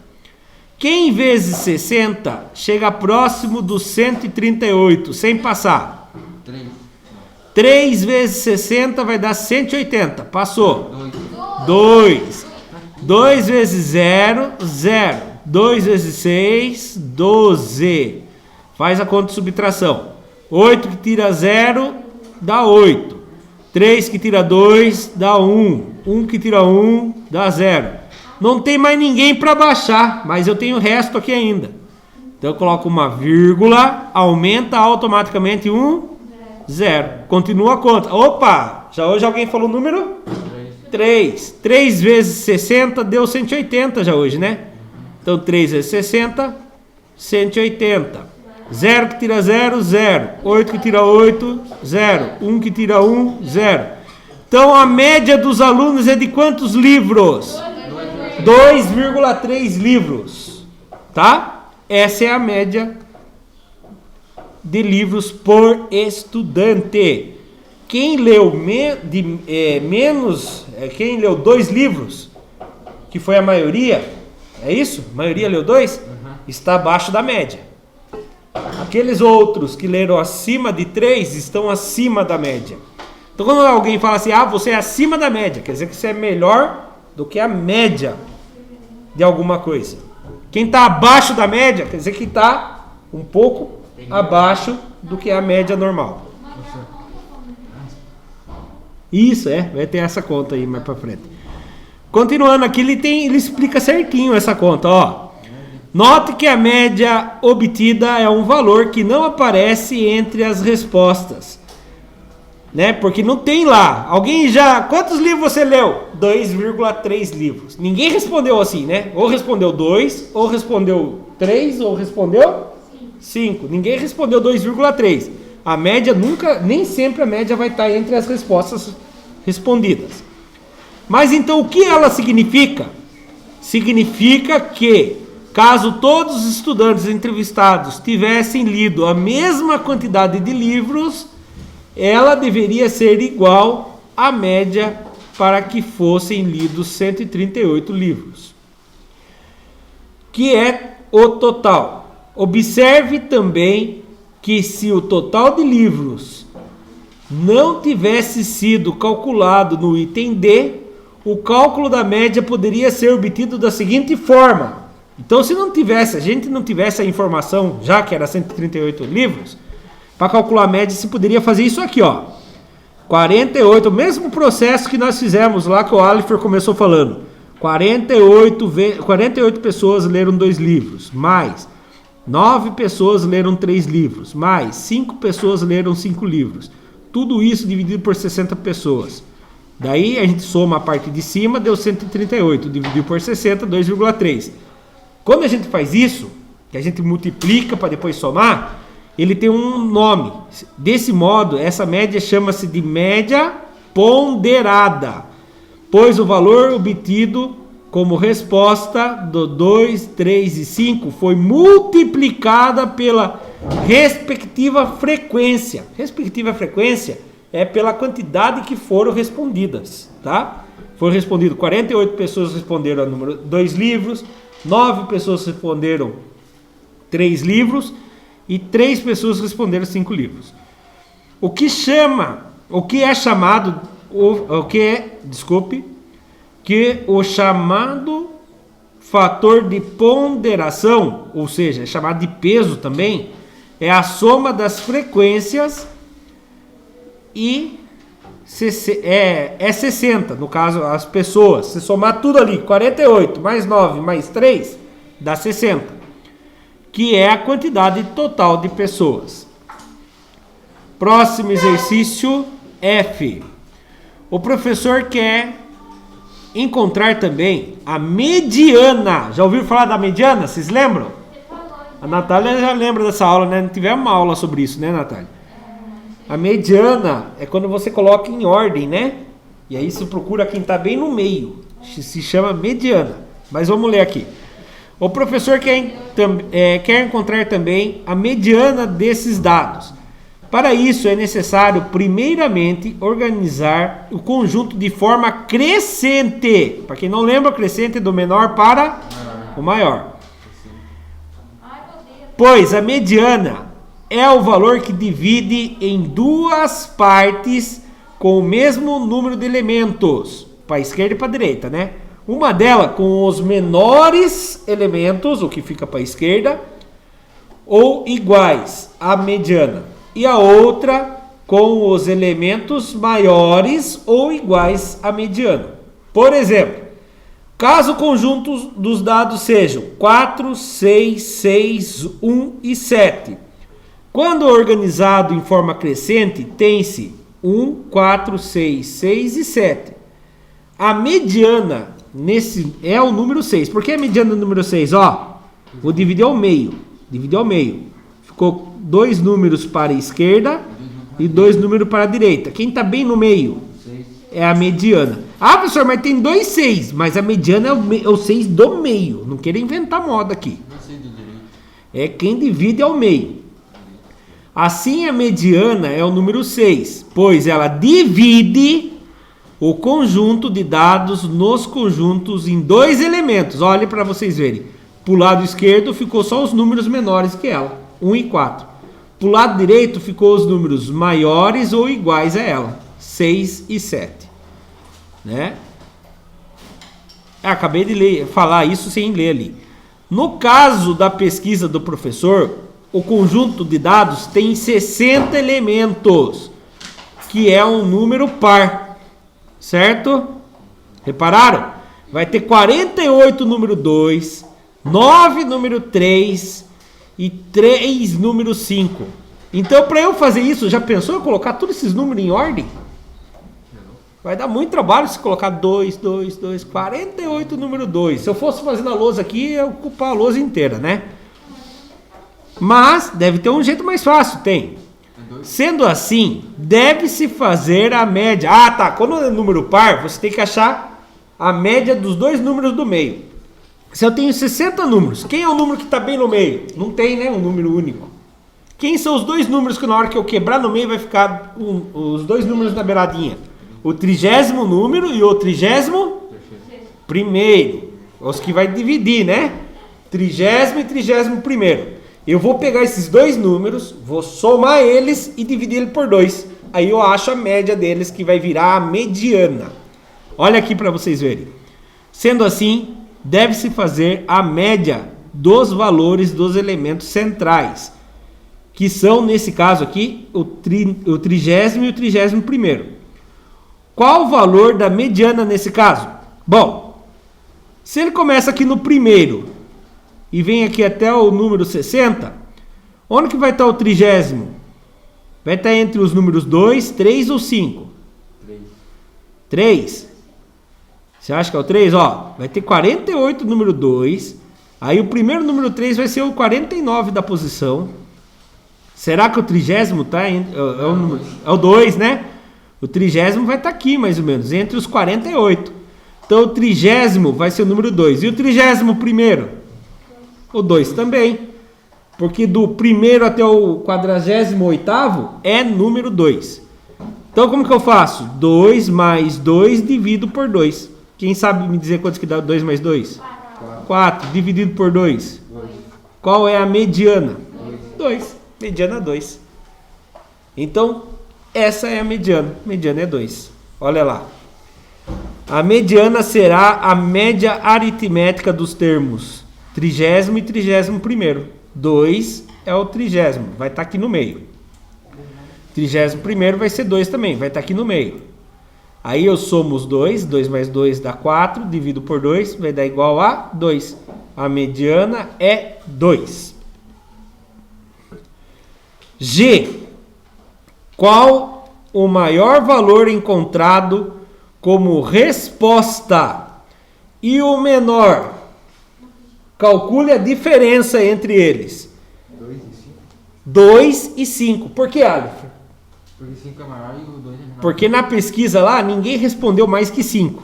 Quem vezes 60 chega próximo dos 138, sem passar? 3. 3 vezes 60 vai dar 180. Passou. 2. 2. 2 vezes 0, 0. 2 vezes 6, 12. Faz a conta de subtração. 8 que tira 0, dá 8. 3 que tira 2, dá 1. 1 que tira 1, dá 0. Não tem mais ninguém para baixar, mas eu tenho o resto aqui ainda. Então eu coloco uma vírgula, aumenta automaticamente 0. Continua a conta. Opa, já hoje alguém falou o número? 3. 3 vezes 60 deu 180 já hoje, né? Então 3 vezes 60, 180. 0 que tira 0, 0. 8 que tira 8, 0. 1 que tira 1, 0. Então a média dos alunos é de quantos livros? 2,3 livros, tá? Essa é a média de livros por estudante. Quem leu quem leu 2 livros, que foi a maioria, é isso? A maioria leu 2, está abaixo da média. Aqueles outros que leram acima de 3 estão acima da média. Então quando alguém fala assim, você é acima da média, quer dizer que você é melhor do que a média de alguma coisa. Quem está abaixo da média, quer dizer que está um pouco abaixo do que a média normal. Isso, vai ter essa conta aí mais para frente. Continuando aqui, ele explica certinho essa conta, ó. Note que a média obtida é um valor que não aparece entre as respostas, né? Porque não tem lá. Quantos livros você leu? 2,3 livros. Ninguém respondeu assim, né? Ou respondeu 2, ou respondeu 3, ou respondeu 5. Ninguém respondeu 2,3. A média nem sempre a média vai estar entre as respostas respondidas. Mas então o que ela significa? Significa que caso todos os estudantes entrevistados tivessem lido a mesma quantidade de livros, ela deveria ser igual à média para que fossem lidos 138 livros, que é o total. Observe também que se o total de livros não tivesse sido calculado no item D, o cálculo da média poderia ser obtido da seguinte forma. Então, se a gente não tivesse a informação, já que era 138 livros, para calcular a média, se poderia fazer isso aqui, ó. 48, o mesmo processo que nós fizemos lá que o Alifer começou falando. 48 pessoas leram 2 livros, mais 9 pessoas leram 3 livros, mais 5 pessoas leram 5 livros. Tudo isso dividido por 60 pessoas. Daí a gente soma a parte de cima, deu 138, dividido por 60, 2,3. Quando a gente faz isso, que a gente multiplica para depois somar, ele tem um nome. Desse modo, essa média chama-se de média ponderada, pois o valor obtido como resposta do 2, 3 e 5 foi multiplicada pela respectiva frequência. Respectiva frequência é pela quantidade que foram respondidas, tá? Foi respondido 48 pessoas responderam a número 2 livros, 9 pessoas responderam 3 livros e 3 pessoas responderam 5 livros. Que o chamado fator de ponderação, ou seja, é chamado de peso também, é a soma das frequências e é 60, no caso as pessoas. Se somar tudo ali, 48 mais 9 mais 3 dá 60, que é a quantidade total de pessoas. Próximo exercício F. O professor quer encontrar também a mediana. Já ouviram falar da mediana? Vocês lembram? A Natália já lembra dessa aula, né? Não tivemos uma aula sobre isso, né, Natália? A mediana é quando você coloca em ordem, né? E aí você procura quem está bem no meio. Se chama mediana. Mas vamos ler aqui. O professor quer encontrar também a mediana desses dados. Para isso é necessário, primeiramente, organizar o conjunto de forma crescente. Para quem não lembra, crescente é do menor para o maior. Pois a mediana é o valor que divide em duas partes com o mesmo número de elementos, para a esquerda e para a direita, né? Uma delas com os menores elementos, o que fica para a esquerda, ou iguais à mediana. E a outra com os elementos maiores ou iguais à mediana. Por exemplo, caso o conjunto dos dados sejam 4, 6, 6, 1 e 7. Quando organizado em forma crescente, tem-se 1, 4, 6, 6 e 7. A mediana nesse é o número 6. Por que a mediana é o número 6? Ó, vou dividir ao meio. Dividir ao meio. Ficou 2 números para a esquerda e 2 números para a direita. Quem está bem no meio é a mediana. Ah, professor, mas tem 2 6. Mas a mediana é o 6 do meio. Não quero inventar moda aqui. É quem divide ao meio. Assim, a mediana é o número 6, pois ela divide o conjunto de dados nos conjuntos em 2 elementos. Olha para vocês verem. Para o lado esquerdo ficou só os números menores que ela, 1 e 4. Para o lado direito ficou os números maiores ou iguais a ela, 6 e 7. Né? Acabei de falar isso sem ler ali. No caso da pesquisa do professor, o conjunto de dados tem 60 elementos, que é um número par, certo? Repararam? Vai ter 48 número 2, 9 número 3 e 3 número 5. Então, para eu fazer isso, já pensou em colocar todos esses números em ordem? Vai dar muito trabalho se colocar 2, 2, 2, 48 número 2. Se eu fosse fazer na lousa aqui, eu ia ocupar a lousa inteira, né? Mas deve ter um jeito mais fácil, tem. Sendo assim, deve-se fazer a média. Ah, tá. Quando é número par, você tem que achar a média dos 2 números do meio. Se eu tenho 60 números, quem é o número que está bem no meio? Não tem, né? Um número único. Quem são os 2 números que na hora que eu quebrar no meio vai ficar os 2 números na beiradinha? O 30º número e o 31º? Os que vai dividir, né? 30º e 31º. Eu vou pegar esses 2 números, vou somar eles e dividir ele por 2. Aí eu acho a média deles, que vai virar a mediana. Olha aqui para vocês verem. Sendo assim, deve-se fazer a média dos valores dos elementos centrais, que são, nesse caso aqui, o 30º e o 31º. Qual o valor da mediana nesse caso? Bom, se ele começa aqui no primeiro e vem aqui até o número 60, onde que vai estar o 30º? Vai estar entre os números 2, 3 ou 5? 3. Você acha que é o 3? Ó, vai ter 48 número 2. Aí o primeiro número 3 vai ser o 49 da posição. Será que o 30º tá é o 2, né? O 30º vai estar aqui, mais ou menos, entre os 48. Então o 30º vai ser o número 2. E o 31º? O 2 também. Porque do primeiro até o 48º é número 2. Então como que eu faço? 2 mais 2 dividido por 2. Quem sabe me dizer quantos que dá 2 mais 2? 4 dividido por 2. Qual é a mediana? 2. Mediana 2. Então, essa é a mediana. Mediana é 2. Olha lá. A mediana será a média aritmética dos termos 30º e 31º. 2 é o 30º. Vai estar aqui no meio. 31º vai ser 2 também. Vai estar aqui no meio. Aí eu somo os 2. 2 mais 2 dá 4. Divido por 2. Vai dar igual a 2. A mediana é 2. G. Qual o maior valor encontrado como resposta? E o menor? Calcule a diferença entre eles. 2 e 5. Por que, Aleph? Porque 5 é maior e o 2 é menor. Porque na pesquisa lá, ninguém respondeu mais que 5.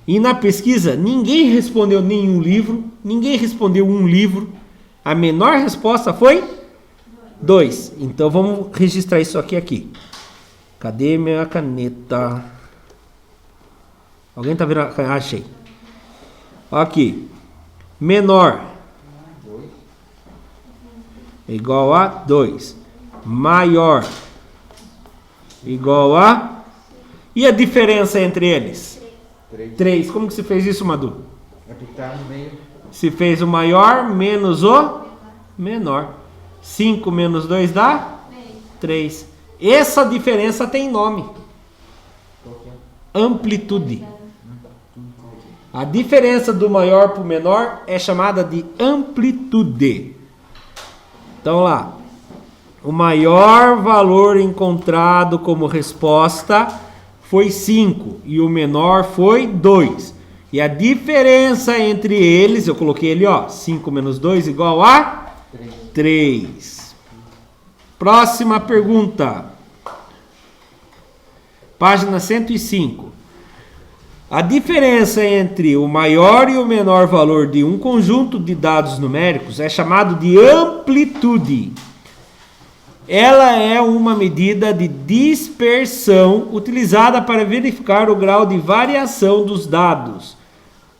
E na pesquisa, ninguém respondeu nenhum livro, ninguém respondeu um livro. A menor resposta foi 2. Então vamos registrar isso aqui. Cadê minha caneta? Alguém tá vendo? Achei. Aqui. Menor. igual a 2. Maior igual a... E a diferença entre eles? 3. Como que se fez isso, Madu? Aplicar no meio. Se fez o maior menos o menor. 5 menos 2 dá? 3. Essa diferença tem nome. Amplitude. A diferença do maior para o menor é chamada de amplitude. Então lá, o maior valor encontrado como resposta foi 5 e o menor foi 2. E a diferença entre eles, eu coloquei ali, ó, 5 menos 2 igual a 3. Próxima pergunta. Página 105. A diferença entre o maior e o menor valor de um conjunto de dados numéricos é chamado de amplitude. Ela é uma medida de dispersão utilizada para verificar o grau de variação dos dados,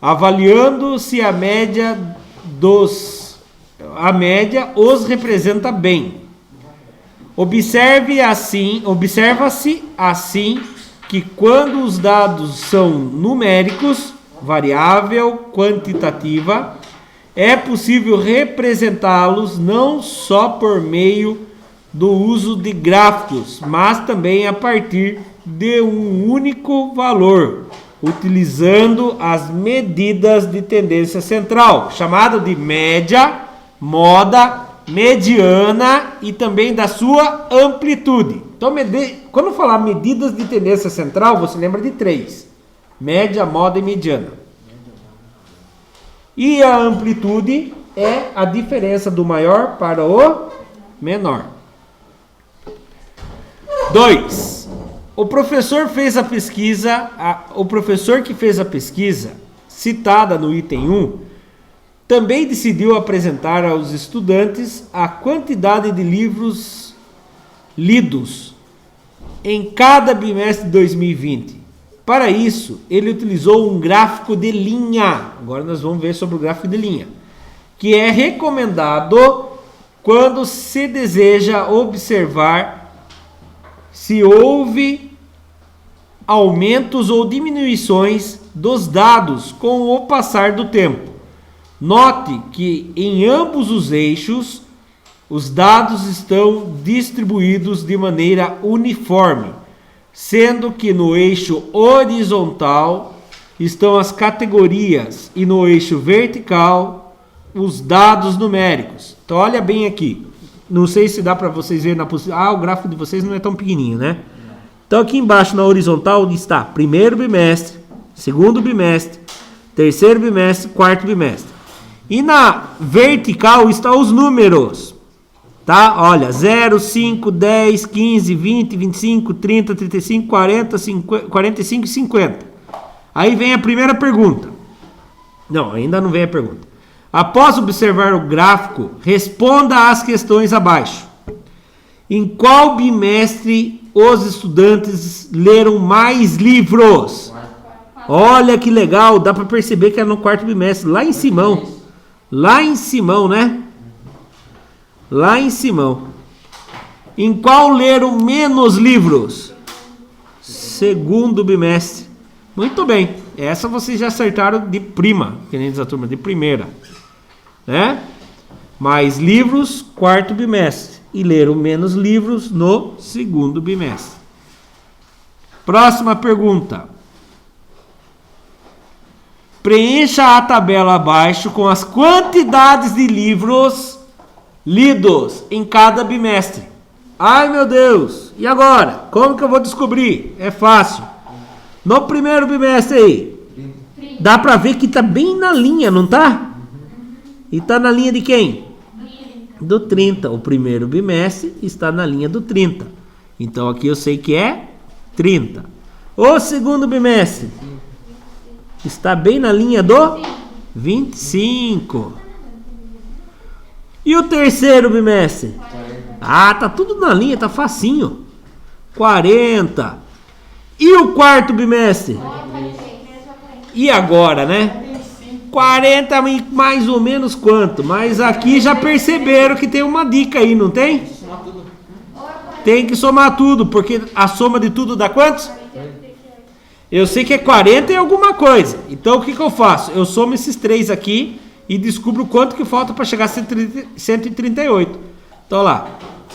avaliando se a média os representa bem. Observa-se assim que quando os dados são numéricos, variável quantitativa, é possível representá-los não só por meio do uso de gráficos, mas também a partir de um único valor, utilizando as medidas de tendência central, chamado de média, moda, mediana e também da sua amplitude. Então, quando falar medidas de tendência central, você lembra de 3: média, moda e mediana. E a amplitude é a diferença do maior para o menor. 2. O professor que fez a pesquisa citada no item 1 também decidiu apresentar aos estudantes a quantidade de livros lidos em cada bimestre de 2020. Para isso, ele utilizou um gráfico de linha. Agora nós vamos ver sobre o gráfico de linha, que é recomendado quando se deseja observar se houve aumentos ou diminuições dos dados com o passar do tempo. Note que em ambos os eixos, os dados estão distribuídos de maneira uniforme, sendo que no eixo horizontal estão as categorias e no eixo vertical os dados numéricos. Então olha bem aqui. Não sei se dá para vocês verem na posição. O gráfico de vocês não é tão pequenininho, né? Então aqui embaixo na horizontal está primeiro bimestre, segundo bimestre, terceiro bimestre, quarto bimestre. E na vertical estão os números, tá? Olha, 0, 5, 10, 15, 20, 25, 30, 35, 40, 50, 45 e 50. Aí vem a primeira pergunta. Não, ainda não vem a pergunta. Após observar o gráfico, responda às questões abaixo. Em qual bimestre os estudantes leram mais livros? Olha que legal, dá para perceber que é no quarto bimestre, lá em Simão. Lá em Simão, né? Lá em Simão. Em qual leram menos livros? Segundo bimestre. Muito bem. Essa vocês já acertaram de prima, que nem diz a turma, de primeira. Né? Mais livros, quarto bimestre. E leram menos livros no segundo bimestre. Próxima pergunta. Preencha a tabela abaixo com as quantidades de livros lidos em cada bimestre. Ai meu Deus, e agora? Como que eu vou descobrir? É fácil. No primeiro bimestre aí, dá pra ver que tá bem na linha, não tá? E tá na linha de quem? Do 30. O primeiro bimestre está na linha do 30. Então aqui eu sei que é 30. O segundo bimestre está bem na linha do 25. E o terceiro bimestre? Tá tudo na linha, tá facinho. 40. E o quarto bimestre? E agora, né? 40 e mais ou menos quanto? Mas aqui já perceberam que tem uma dica aí, não tem? Tem que somar tudo, porque a soma de tudo dá quantos? Eu sei que é 40 e alguma coisa. Então o que eu faço? Eu somo esses três aqui e descubro quanto que falta para chegar a 138. Então lá,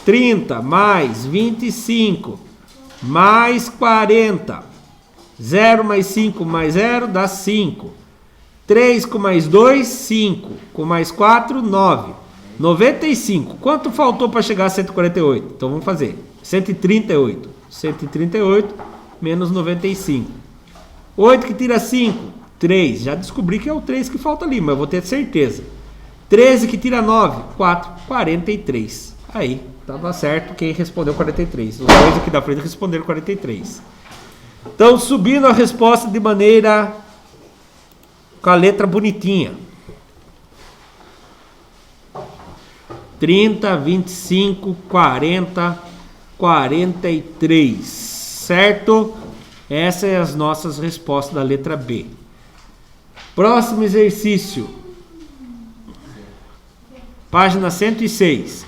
30 mais 25 mais 40. 0 mais 5 mais 0 dá 5. 3 com mais 2, 5. Com mais 4, 9. 95. Quanto faltou para chegar a 148? Então vamos fazer. 138. 138 menos 95. 8 que tira 5. 3. Já descobri que é o 3 que falta ali, mas eu vou ter certeza. 13 que tira 9. 4. 43. Aí, estava certo quem respondeu 43. Os dois aqui da frente responderam 43. Então, subindo a resposta de maneira com a letra bonitinha. 30, 25, 40, 43. Certo? Essas são as nossas respostas da letra B. Próximo exercício. Página 106.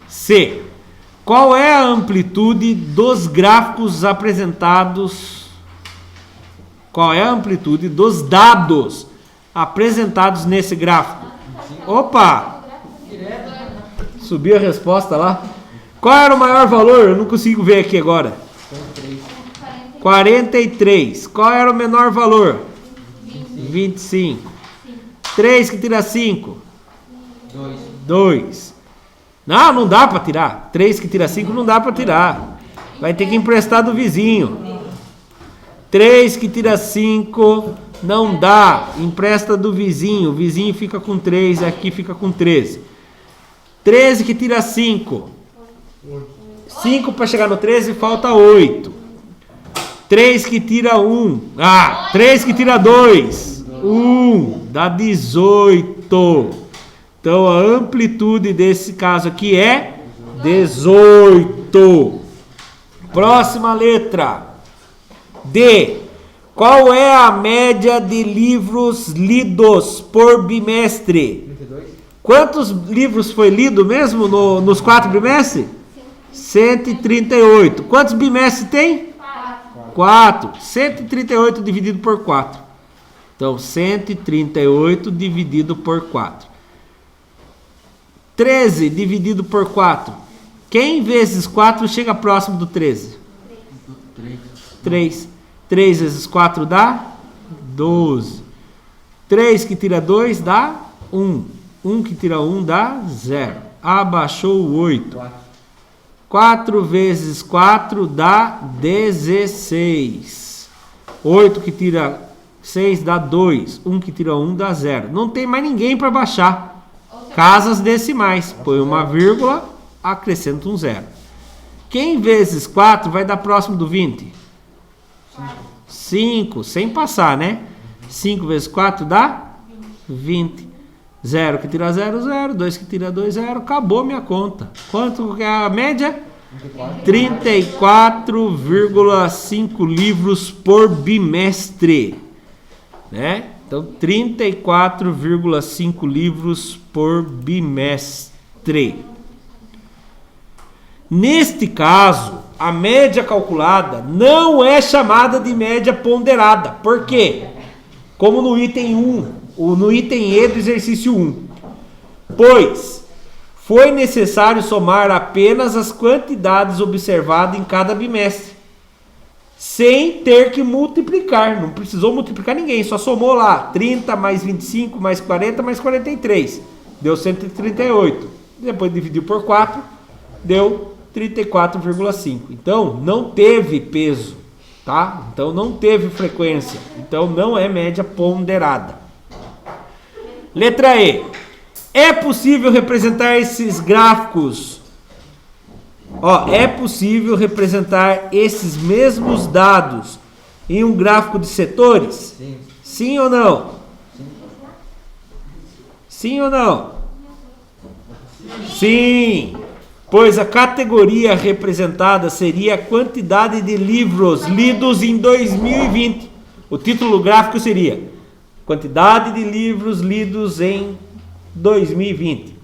C. Qual é a amplitude dos gráficos apresentados? Qual é a amplitude dos dados apresentados nesse gráfico? Opa! Subiu a resposta lá. Qual era o maior valor? Eu não consigo ver aqui agora. 43. Qual era o menor valor? 25. 3 que tira 5? 2. Não dá para tirar. 3 que tira 5 não dá para tirar. Vai ter que emprestar do vizinho. 3 que tira 5 não dá. Empresta do vizinho. O vizinho fica com 3 e aqui fica com 13. 13 que tira 5. 5 para chegar no 13 falta 8. 3 que tira 1. 3 que tira 2. 1 dá 18. Então a amplitude desse caso aqui é 18. Próxima letra. D. Qual é a média de livros lidos por bimestre? 32. Quantos livros foi lido mesmo nos 4 bimestres? 138. Quantos bimestres tem? 4. 138 dividido por 4. Então, 138 dividido por 4. 13 dividido por 4. Quem vezes 4 chega próximo do 13? 3. 3 vezes 4 dá 12. 3 que tira 2 dá 1. 1 que tira 1 dá 0. Abaixou o 8. 4 vezes 4 dá 16. 8 que tira 6 dá 2. 1 que tira 1 dá 0. Não tem mais ninguém para baixar. Casas decimais. Põe uma vírgula, acrescenta um 0. Quem vezes 4 vai dar próximo do 20? 5. Sem passar, né? 5 vezes 4 dá 20. 0 que tira 0, 0. 2 que tira 2, 0. Acabou minha conta. Quanto é a média? 34,5 livros por bimestre. Né? Então, 34,5 livros por bimestre. Neste caso, a média calculada não é chamada de média ponderada. Por quê? Como no item 1, ou no item E do exercício 1. Pois foi necessário somar apenas as quantidades observadas em cada bimestre, sem ter que multiplicar. Não precisou multiplicar ninguém, só somou lá 30 mais 25 mais 40 mais 43. Deu 138. Depois dividiu por 4, deu 34,5. Então, não teve peso, tá? Então, não teve frequência. Então, não é média ponderada. Letra E. É possível representar esses gráficos? É possível representar esses mesmos dados em um gráfico de setores? Sim. Sim ou não? Sim ou não? Sim. Pois a categoria representada seria a quantidade de livros lidos em 2020. O título gráfico seria quantidade de livros lidos em 2020.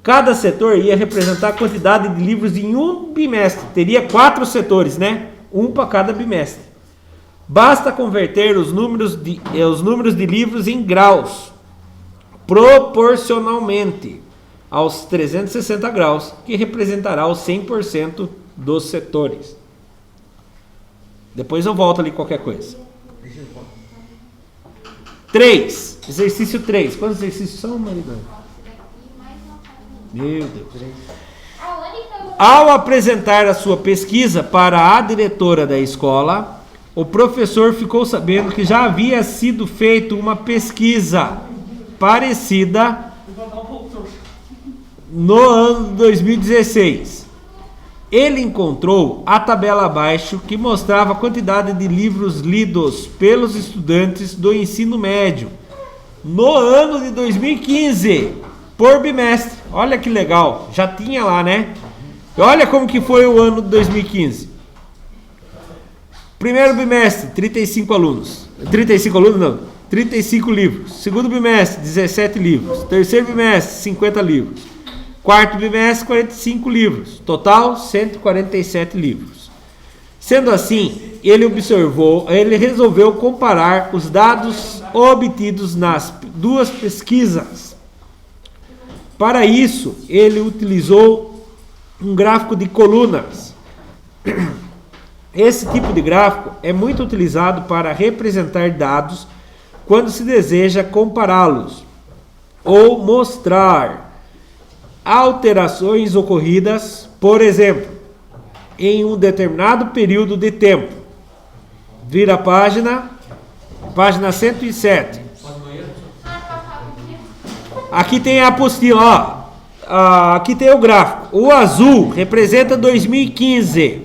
Cada setor ia representar a quantidade de livros em um bimestre. Teria 4 setores, né? Um para cada bimestre. Basta converter os números de livros em graus, proporcionalmente aos 360 graus, que representará os 100% dos setores. Depois eu volto ali qualquer coisa. 3. Exercício 3. Quantos exercícios são, marido? Meu Deus. Ao apresentar a sua pesquisa para a diretora da escola, o professor ficou sabendo que já havia sido feita uma pesquisa parecida no ano de 2016. Ele encontrou a tabela abaixo que mostrava a quantidade de livros lidos pelos estudantes do ensino médio no ano de 2015, por bimestre. Olha que legal, já tinha lá, né? Olha como que foi o ano de 2015. Primeiro bimestre, 35 alunos. 35 alunos não, 35 livros. Segundo bimestre, 17 livros. Terceiro bimestre, 50 livros. Quarto bimestre, 45 livros. Total, 147 livros. Sendo assim, ele resolveu comparar os dados obtidos nas duas pesquisas. Para isso, ele utilizou um gráfico de colunas. Esse tipo de gráfico é muito utilizado para representar dados quando se deseja compará-los ou mostrar alterações ocorridas, por exemplo, em um determinado período de tempo. Vira a página 107. Aqui tem a apostila, ó. Aqui tem o gráfico. O azul representa 2015.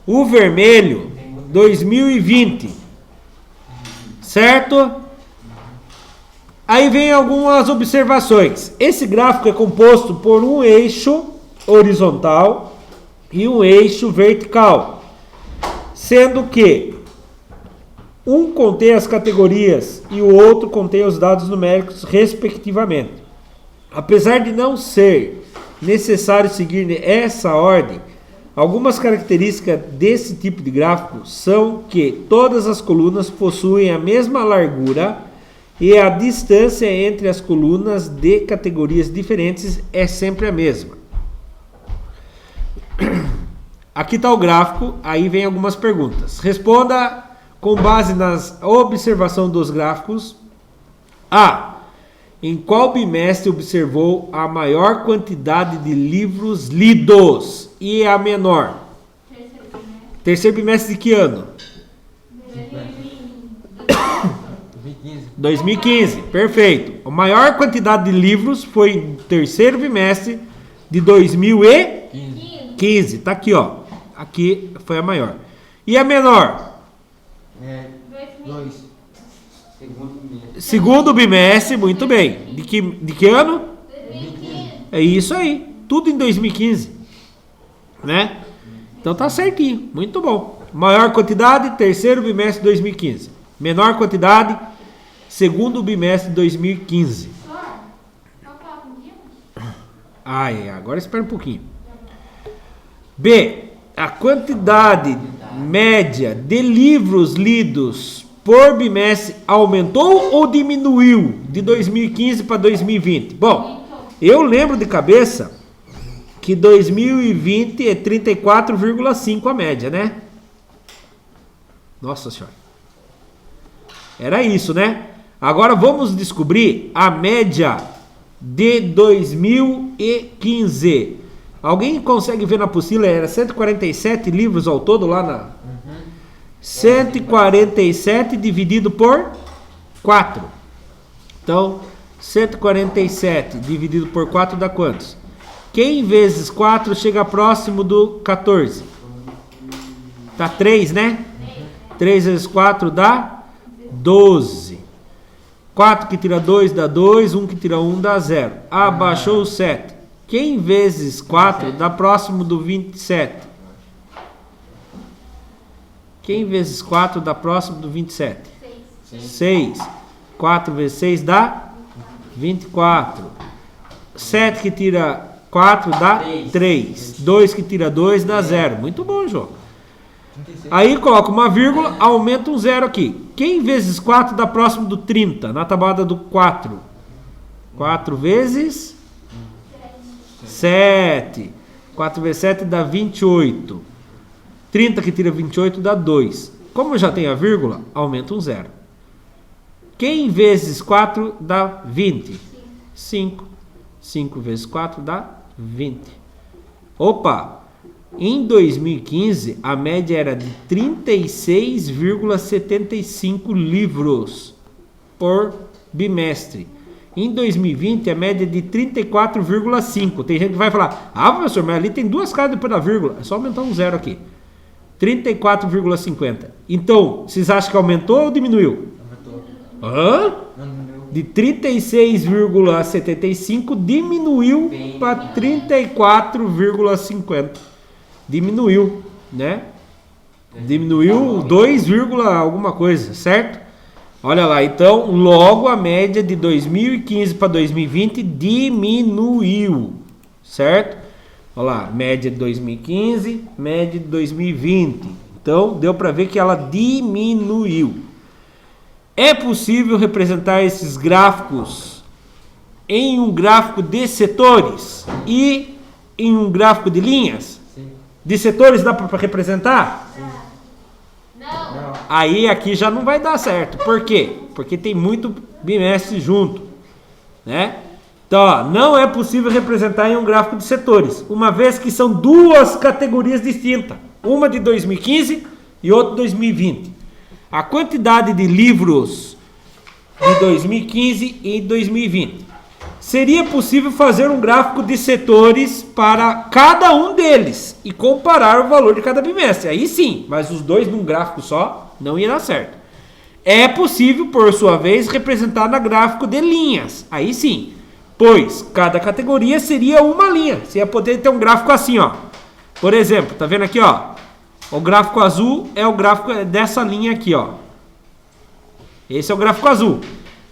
O vermelho, 2020. Certo? Aí vem algumas observações. Esse gráfico é composto por um eixo horizontal e um eixo vertical, sendo que um contém as categorias e o outro contém os dados numéricos, respectivamente. Apesar de não ser necessário seguir essa ordem, algumas características desse tipo de gráfico são que todas as colunas possuem a mesma largura e a distância entre as colunas de categorias diferentes é sempre a mesma. Aqui está o gráfico, aí vem algumas perguntas. Responda com base na observação dos gráficos. A. Em qual bimestre observou a maior quantidade de livros lidos e a menor? Terceiro bimestre de que ano? 2015, perfeito. A maior quantidade de livros foi no terceiro bimestre de 2015. Tá aqui, ó. Aqui foi a maior. E a menor? 2. Segundo bimestre, muito bem. De que ano? 2015. É isso aí. Tudo em 2015. Né? Então tá certinho. Muito bom. Maior quantidade, terceiro bimestre de 2015. Menor quantidade, segundo bimestre de 2015. Agora espera um pouquinho. B. A quantidade média de livros lidos por bimestre aumentou ou diminuiu de 2015 para 2020? Bom, eu lembro de cabeça que 2020 é 34,5 a média, né? Nossa Senhora. Era isso, né? Agora vamos descobrir a média de 2015. Alguém consegue ver na apostila? Era 147 livros ao todo lá na... 147 dividido por 4. Então, 147 dividido por 4 dá quantos? Quem vezes 4 chega próximo do 14? Tá 3, né? 3 vezes 4 dá 12. 4 que tira 2 dá 2, 1 que tira 1 dá 0. Abaixou o 7. Quem vezes 4 dá próximo do 27? Quem vezes 4 dá próximo do 27? 6. 4 vezes 6 dá 24. 7 que tira 4 dá 3. 2 que tira 2 dá 0. Muito bom, João. Aí coloca uma vírgula, aumenta um 0 aqui. Quem vezes 4 dá próximo do 30? Na tabuada do 4. 4 vezes 7. 4 vezes 7 dá 28. 30 que tira 28 dá 2. Como já tem a vírgula, aumenta um 0. Quem vezes 4 dá 20? 5. 5 vezes 4 dá 20. Opa! Em 2015, a média era de 36,75 livros por bimestre. Em 2020, a média é de 34,5. Tem gente que vai falar, professor, mas ali tem 2 casas depois da vírgula. É só aumentar um 0 aqui. 34,50. Então, vocês acham que aumentou ou diminuiu? Aumentou. Hã? De 36,75 diminuiu para 34,50. Diminuiu, né? Diminuiu 2, alguma coisa, certo? Olha lá, então logo a média de 2015 para 2020 diminuiu, certo? Olha lá, média de 2015, média de 2020. Então deu para ver que ela diminuiu. É possível representar esses gráficos em um gráfico de setores e em um gráfico de linhas? Sim. De setores dá para representar? Não. Aí aqui já não vai dar certo. Por quê? Porque tem muito bimestre junto, né? Então, ó, não é possível representar em um gráfico de setores, uma vez que são 2 categorias distintas, uma de 2015 e outra de 2020. A quantidade de livros de 2015 e 2020. Seria possível fazer um gráfico de setores para cada um deles e comparar o valor de cada bimestre. Aí sim, mas os dois num gráfico só não ia dar certo. É possível, por sua vez, representar no gráfico de linhas. Aí sim, pois cada categoria seria uma linha. Você ia poder ter um gráfico assim, ó. Por exemplo, tá vendo aqui, ó? O gráfico azul é o gráfico dessa linha aqui, ó. Esse é o gráfico azul.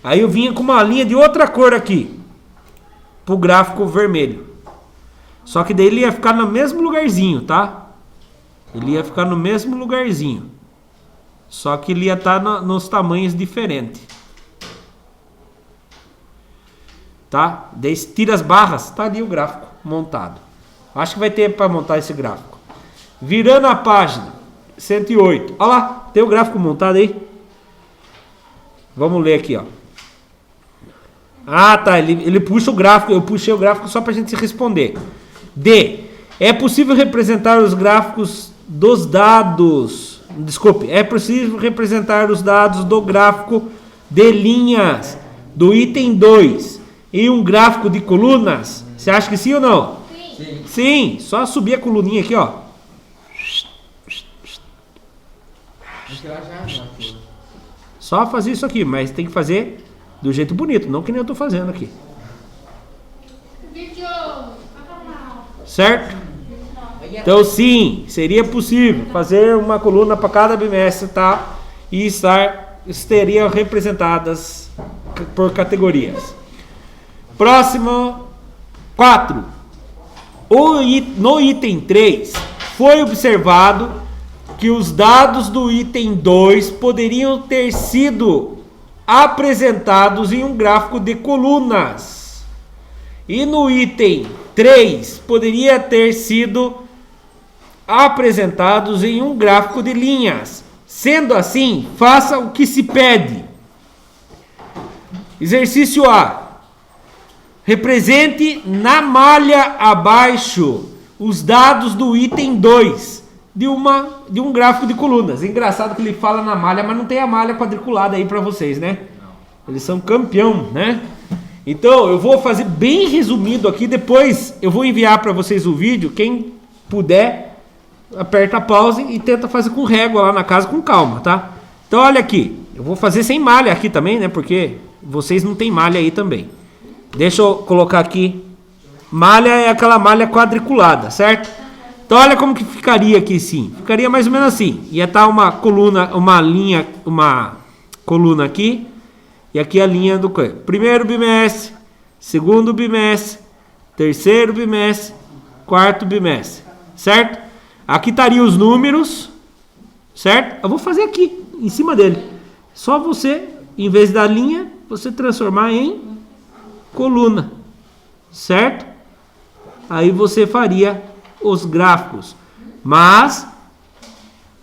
Aí eu vinha com uma linha de outra cor aqui, pro gráfico vermelho. Só que daí ele ia ficar no mesmo lugarzinho, tá? Ele ia ficar no mesmo lugarzinho. Só que ele ia estar nos tamanhos diferentes. Tá? Daí tira as barras, tá ali o gráfico montado. Acho que vai ter para montar esse gráfico. Virando a página 108. Olha lá, tem o gráfico montado aí. Vamos ler aqui, ó. Ah, tá, ele puxa o gráfico, eu puxei o gráfico só pra gente responder. D. É possível representar os gráficos dos dados. Desculpe, é possível representar os dados do gráfico de linhas do item 2 em um gráfico de colunas? Você acha que sim ou não? Sim. Sim, só subir a coluninha aqui, ó. Acho que ela já foi. Só fazer isso aqui, mas tem que fazer do jeito bonito, não que nem eu tô fazendo aqui. Vídeo. Certo? Então sim, seria possível fazer uma coluna para cada bimestre, tá? E estariam representadas por categorias. Próximo 4. No item 3 foi observado que os dados do item 2 poderiam ter sido apresentados em um gráfico de colunas. E no item 3 poderia ter sido apresentados em um gráfico de linhas. Sendo assim, faça o que se pede. Exercício A. Represente na malha abaixo os dados do item 2 de um gráfico de colunas. Engraçado que ele fala na malha, mas não tem a malha quadriculada aí para vocês, né? Eles são campeão, né? Então, eu vou fazer bem resumido aqui, depois eu vou enviar para vocês o vídeo. Quem puder, aperta a pause e tenta fazer com régua lá na casa com calma, tá? Então, olha aqui, eu vou fazer sem malha aqui também, né? Porque vocês não tem malha aí também. Deixa eu colocar aqui. Malha é aquela malha quadriculada, certo? Então olha como que ficaria aqui sim. Ficaria mais ou menos assim. Ia estar uma coluna, uma linha, uma coluna aqui. E aqui a linha do primeiro bimestre, segundo bimestre, terceiro bimestre, quarto bimestre, certo? Aqui estaria os números, certo? Eu vou fazer aqui, em cima dele. Só você, em vez da linha, você transformar em coluna, certo? Aí você faria os gráficos, mas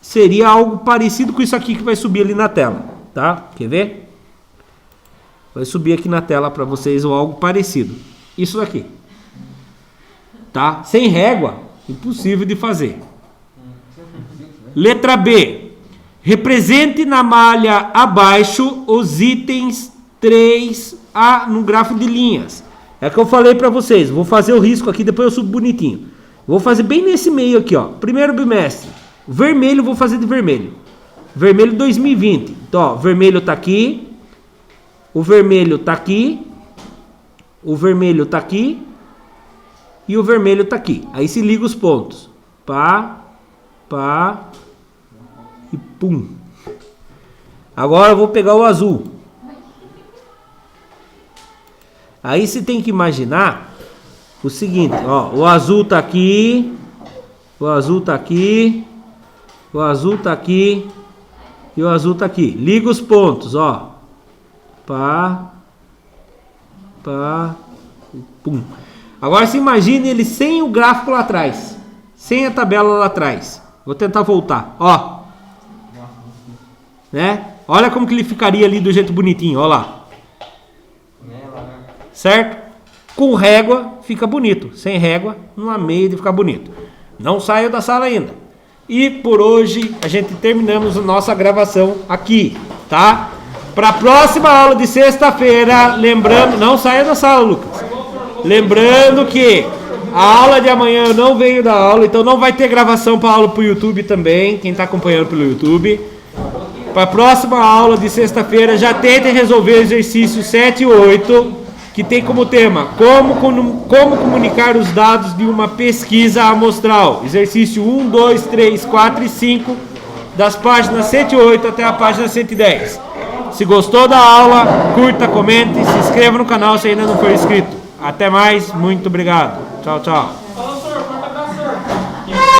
seria algo parecido com isso aqui que vai subir ali na tela, tá? Quer ver? Vai subir aqui na tela para vocês ou algo parecido. Isso daqui, tá? Sem régua, impossível de fazer. Letra B. Represente na malha abaixo os itens 3A no gráfico de linhas. É o que eu falei para vocês. Vou fazer o risco aqui, depois eu subo bonitinho. Vou fazer bem nesse meio aqui, ó. Primeiro bimestre. Vermelho, vou fazer de vermelho. Vermelho 2020. Então, ó, vermelho tá aqui. O vermelho tá aqui. O vermelho tá aqui. E o vermelho tá aqui. Aí se liga os pontos. Pá, pá e pum. Agora eu vou pegar o azul. Aí você tem que imaginar o seguinte, ó, o azul tá aqui, o azul tá aqui, o azul tá aqui e o azul tá aqui. Liga os pontos, ó. Pá, pá, pum. Agora se imagine ele sem o gráfico lá atrás, sem a tabela lá atrás. Vou tentar voltar, ó. Né? Olha como que ele ficaria ali do jeito bonitinho, ó lá. Certo? Com régua fica bonito. Sem régua, não há meio de ficar bonito. Não saia da sala ainda. E por hoje a gente terminamos a nossa gravação aqui, tá? Para a próxima aula de sexta-feira, lembrando, não saia da sala, Lucas. Lembrando que a aula de amanhã eu não venho da aula, então não vai ter gravação para aula para o YouTube também, quem está acompanhando pelo YouTube. Para a próxima aula de sexta-feira, já tentem resolver o exercício 7 e 8, que tem como tema como comunicar os dados de uma pesquisa amostral. Exercício 1, 2, 3, 4 e 5, das páginas 108 até a página 110. Se gostou da aula, curta, comente, se inscreva no canal se ainda não for inscrito. Até mais, muito obrigado. Tchau, tchau.